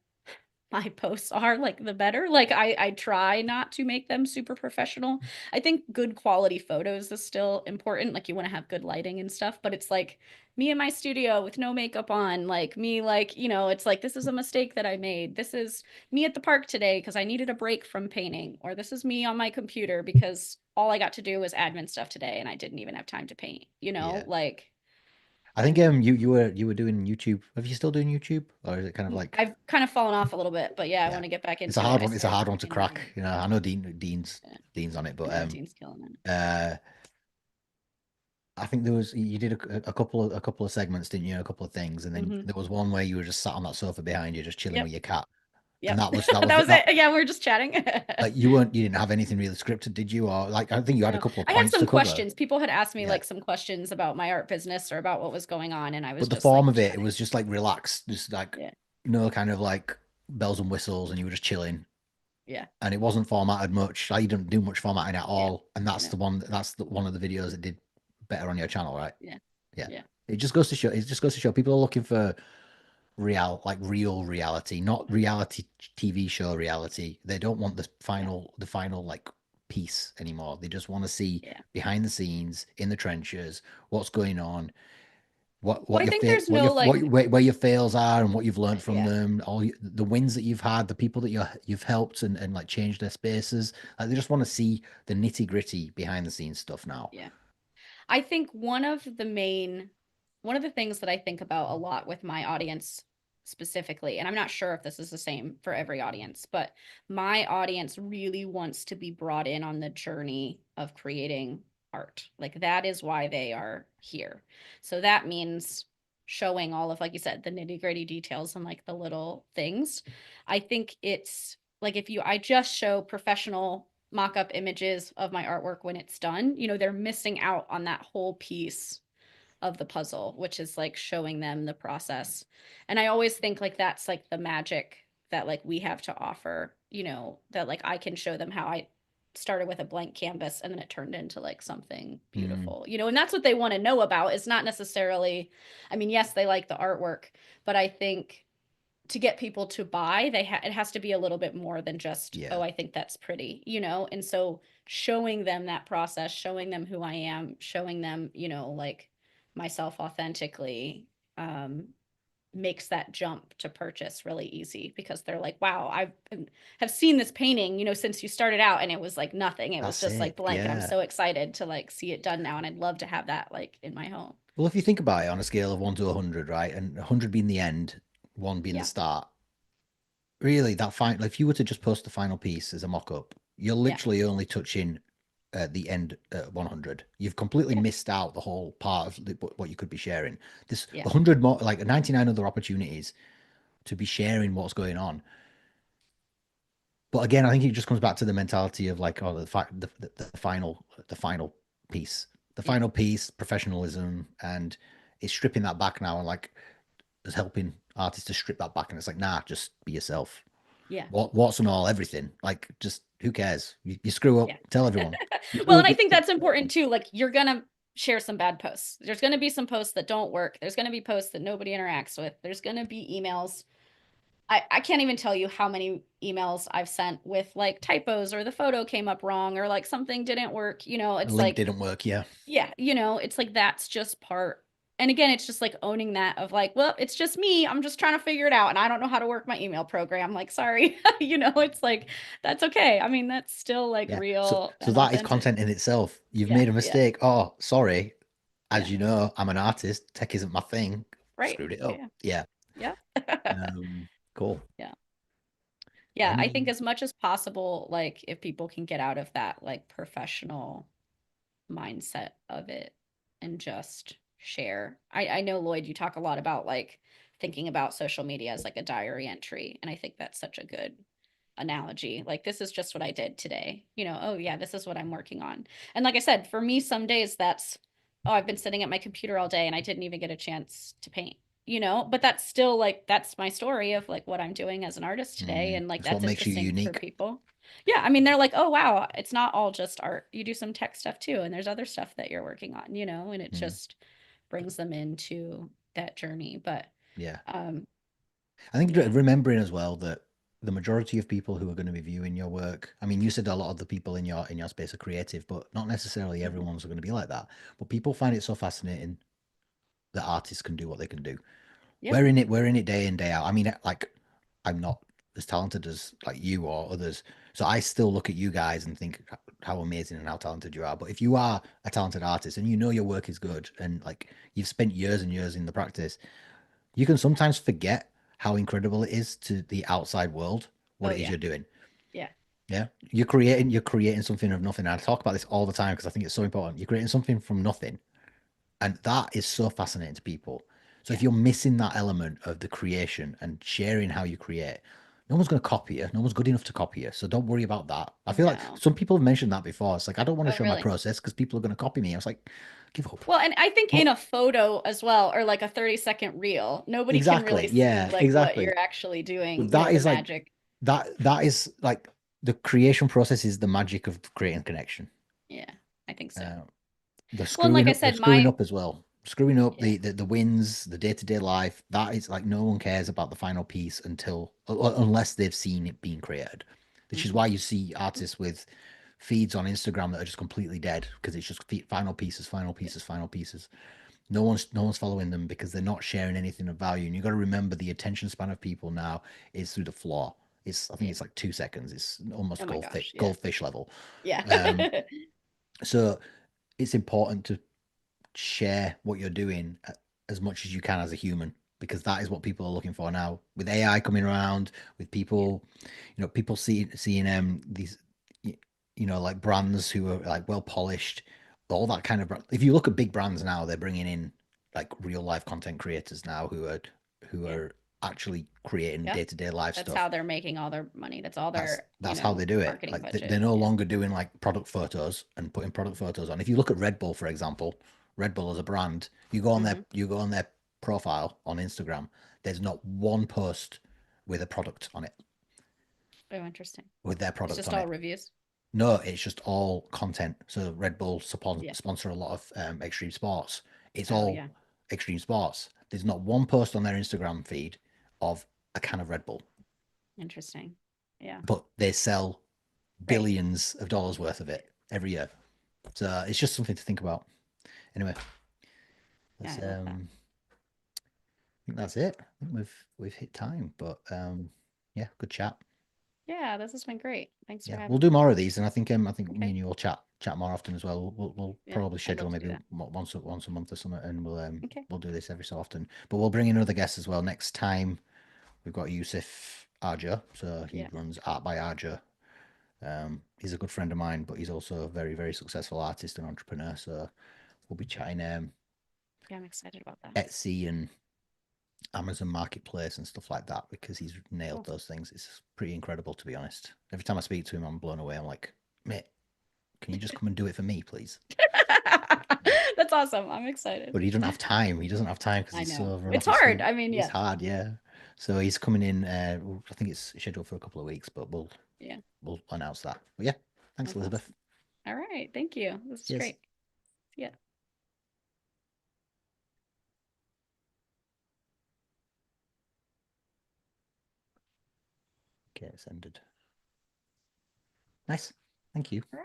my posts are, like the better. Like I try not to make them super professional. I think good quality photos is still important. Like you want to have good lighting and stuff, but it's like me in my studio with no makeup on, like me, like, it's like this is a mistake that I made. This is me at the park today because I needed a break from painting, or this is me on my computer because all I got to do was admin stuff today and I didn't even have time to paint, yeah. like I I think don't know. you were doing YouTube. Have you still doing YouTube, or is it kind of like I've kind of fallen off a little bit, but yeah, I yeah? want to get back It's a into it. hard I one. It's a started hard one to talking about crack. it. You know, I know Yeah. Dean's on it, I but know Dean's killing it. uh, I think there was you did a couple of segments, didn't you? A couple of things, and then Hmm. there was one where you were just sat on that sofa behind you, just chilling with Yep. your cat, and Yep. that was That was that it. Yeah, we were just chatting. like you didn't have anything really scripted, did you? Or like I think you had a No, couple of I had points some to cover. questions. People had asked me Yeah. like some questions about my art business or about what was going on, and I was But the just like form of it, it chatting. was just like relaxed, just like Yeah. no kind of like bells and whistles, and you were just chilling. Yeah. And it wasn't formatted much. I didn't do much formatting at Yeah. all. And No. that's the one of the videos that did better on your channel, right? Yeah. Yeah. Yeah. It just goes to show. It just goes to show people are looking for real reality, not reality TV show reality. They don't want Yeah. the final like piece anymore. They just want to see Yeah. behind the scenes in the trenches what's going on Well, I think there's what your no like, where your fails are and what you've learned from yeah, them, the wins that you've had, the people that you've helped and like changed their spaces. Like they just want to see the nitty gritty behind the scenes stuff now. yeah. I think one of the things that I think about a lot with my audience specifically, and I'm not sure if this is the same for every audience, but my audience really wants to be brought in on the journey of creating art. Like that is why they are here. So that means showing all of, like you said, the nitty-gritty details and like the little things. I think it's like if you I just show professional mock-up images of my artwork when it's done, they're missing out on that whole piece of the puzzle, which is like showing them the process. And I always think like that's like the magic that like we have to offer, that like I can show them how I started with a blank canvas and then it turned into like something Mm, beautiful, and that's what they want to know about. It's not necessarily, I mean, yes, they like the artwork, but I think to get people to buy, it has to be a little bit more than just, oh, yeah, I think that's pretty, And so showing them that process, showing them who I am, showing them, like myself authentically, um, makes that jump to purchase really easy because they're like, wow, have seen this painting, since you started out and it was like nothing. It was that's just like it. blank. And I'm Yeah. so excited to like see it done now. And I'd love to have that like in my home. Well, if you think about it on a scale of 1 to 100, right, and 100 being the end, one being the Yeah. start, really that fine. Like if you were to just post the final piece as a mock-up, you're Yeah. literally only touching the end at 100. You've completely Yeah. missed out the whole part of what you could be sharing. There's Yeah. 100 more, like 99 other opportunities to be sharing what's going on. But again, I think it just comes back to the mentality of like, oh, the final piece, the Yeah. final piece, professionalism, and it's stripping that back now and like is helping artists to strip that back. And it's like, nah, just be yourself. Yeah. What's and all, everything. Like, just who cares? You screw up, Yeah. tell everyone. You Well, screw and up, I you think tell that's important everyone. too. Like you're gonna share some bad posts. There's gonna be some posts that don't work. There's gonna be posts that nobody interacts with. There's gonna be emails. I can't even tell you how many emails I've sent with like typos or the photo came up wrong or like something didn't work. The It's link like, didn't work. Yeah, yeah, it's like that's just part. And again, it's just like owning that of like, well, it's just me. I'm just trying to figure it out and I don't know how to work my email program. Like, sorry, it's like that's okay. I mean, that's still like yeah. So real so and that is authentic. content in itself. You've Yeah, made a yeah, mistake. Oh, sorry. As yeah. you know, I'm an artist. Tech isn't my thing. Right. Screwed it up. Yeah. Yeah. Yeah. Cool. Yeah. Yeah. I think Any as much as possible, like if people can get out of that like professional mindset of it and just share. I know Lloyd, you talk a lot about like thinking about social media as like a diary entry. And I think that's such a good analogy. Like this is just what I did today. Oh yeah, this is what I'm working on. And like I said, for me, some days that's, oh, I've been sitting at my computer all day and I didn't even get a chance to paint. But that's still like that's my story of like what I'm doing as an artist today. And like it's what that's makes you interesting for unique. people. Yeah, I mean they're like, "Oh wow, it's not all just art. You do some tech stuff too and there's other stuff that you're working on, and it Mm, just brings them into that journey." But yeah. um I think yeah. remembering as well that the majority of people who are going to be viewing your work, I mean, you said a lot of the people in your space are creative, but not necessarily Mhm. everyone's going to be like that. But people find it so fascinating that artists can do what they can do. Yeah. We're in it day in, day out. I mean, like, I'm not as talented as like you or others. So I still look at you guys and think how amazing and how talented you are. But if you are a talented artist and you know your work is good and like you've spent years and years in the practice, you can sometimes forget how incredible it is to the outside world what Oh it is yeah. you're doing. Yeah. Yeah. You're creating something of nothing. And I talk about this all the time because I think it's so important. You're creating something from nothing. And that is so fascinating to people. So if Yeah. you're missing that element of the creation and sharing how you create, no one's going to copy you. No one's good enough to copy you. So don't worry about that. I feel like No. some people have mentioned that before. It's like, I don't want to Oh, show my really? process because people are going to copy me. I was like, give up. Well, and I think in But a photo as well, or like a 30-second reel, nobody can really exactly. see Yeah, like what exactly. you're actually doing, But that the is like, magic. that is like the creation process is the magic of creating connection. Yeah, I think so. Uh, Well, and like I the said, screwing up as well. Screwing up yeah. the wins, the day-to-day life. That is like no one cares about the final piece unless they've seen it being created. Which is Hmm. why you see artists with feeds on Instagram that are just completely dead because it's just final pieces, final Yeah. pieces, final pieces. No one's following them because they're not sharing anything of value. And you got to remember the attention span of people now is through the floor. I think Yeah. it's like 2 seconds. It's almost Oh my gosh. Yeah. goldfish level. Yeah. Um, so it's important to share what you're doing as much as you can as a human because that is what people are looking for now with AI coming around with Yeah. people, people seeing these like brands who are like well polished, all that kind of if you look at big brands now, they're bringing in like real life content creators now who Yeah. are actually creating Yep. day-to-day life That's stuff. how they're making all their money. That's all that's their, that's how they do it. marketing Like budget. they're no Yeah. longer doing like product photos and putting product photos on. If you look at Red Bull, for example, Red Bull as a brand, Hmm. you go on their profile on Instagram. There's not one post with a product on it, Oh, interesting. with their It's product just on all it. reviews. No, it's just all content. So Red Bull Yeah. sponsor a lot of extreme sports. It's Oh, all yeah. extreme sports. There's not one post on their Instagram feed of a can of Red Bull, Interesting. Yeah. but they sell Right. billions of dollars worth of it every year. So it's just something to think about. Anyway, Yeah, that's I love that. I think that's it. I think we've hit time, but yeah, good chat. Yeah, this has been great. Thanks for Yeah, we'll having do me. more of these, and I think me Okay. and you will chat more often as well. We'll Yeah, probably I'd schedule love to do maybe that. once a month or something, and Okay. we'll do this every so often. But we'll bring in other guests as well. Next time we've got Yusuf Arja, so he Yeah. runs Art by Arja. He's a good friend of mine, but he's also a very very successful artist and entrepreneur. So we'll be chatting Yeah, I'm excited about that. Etsy and Amazon Marketplace and stuff like that because he's nailed Cool. those things. It's pretty incredible, to be honest. Every time I speak to him, I'm blown away. I'm like, mate, can you just come and do it for me, please? That's awesome. I'm excited. But he doesn't have time. He doesn't have time because I he's know. so run It's off his hard. feet. I mean, It's yeah. hard, yeah. So he's coming in. I think it's scheduled for a couple of weeks, but Yeah. we'll announce that. But yeah, thanks, That's Elizabeth. awesome. All right. Thank you. This is Cheers. great. Yeah. Okay, it's ended. Nice. Thank you.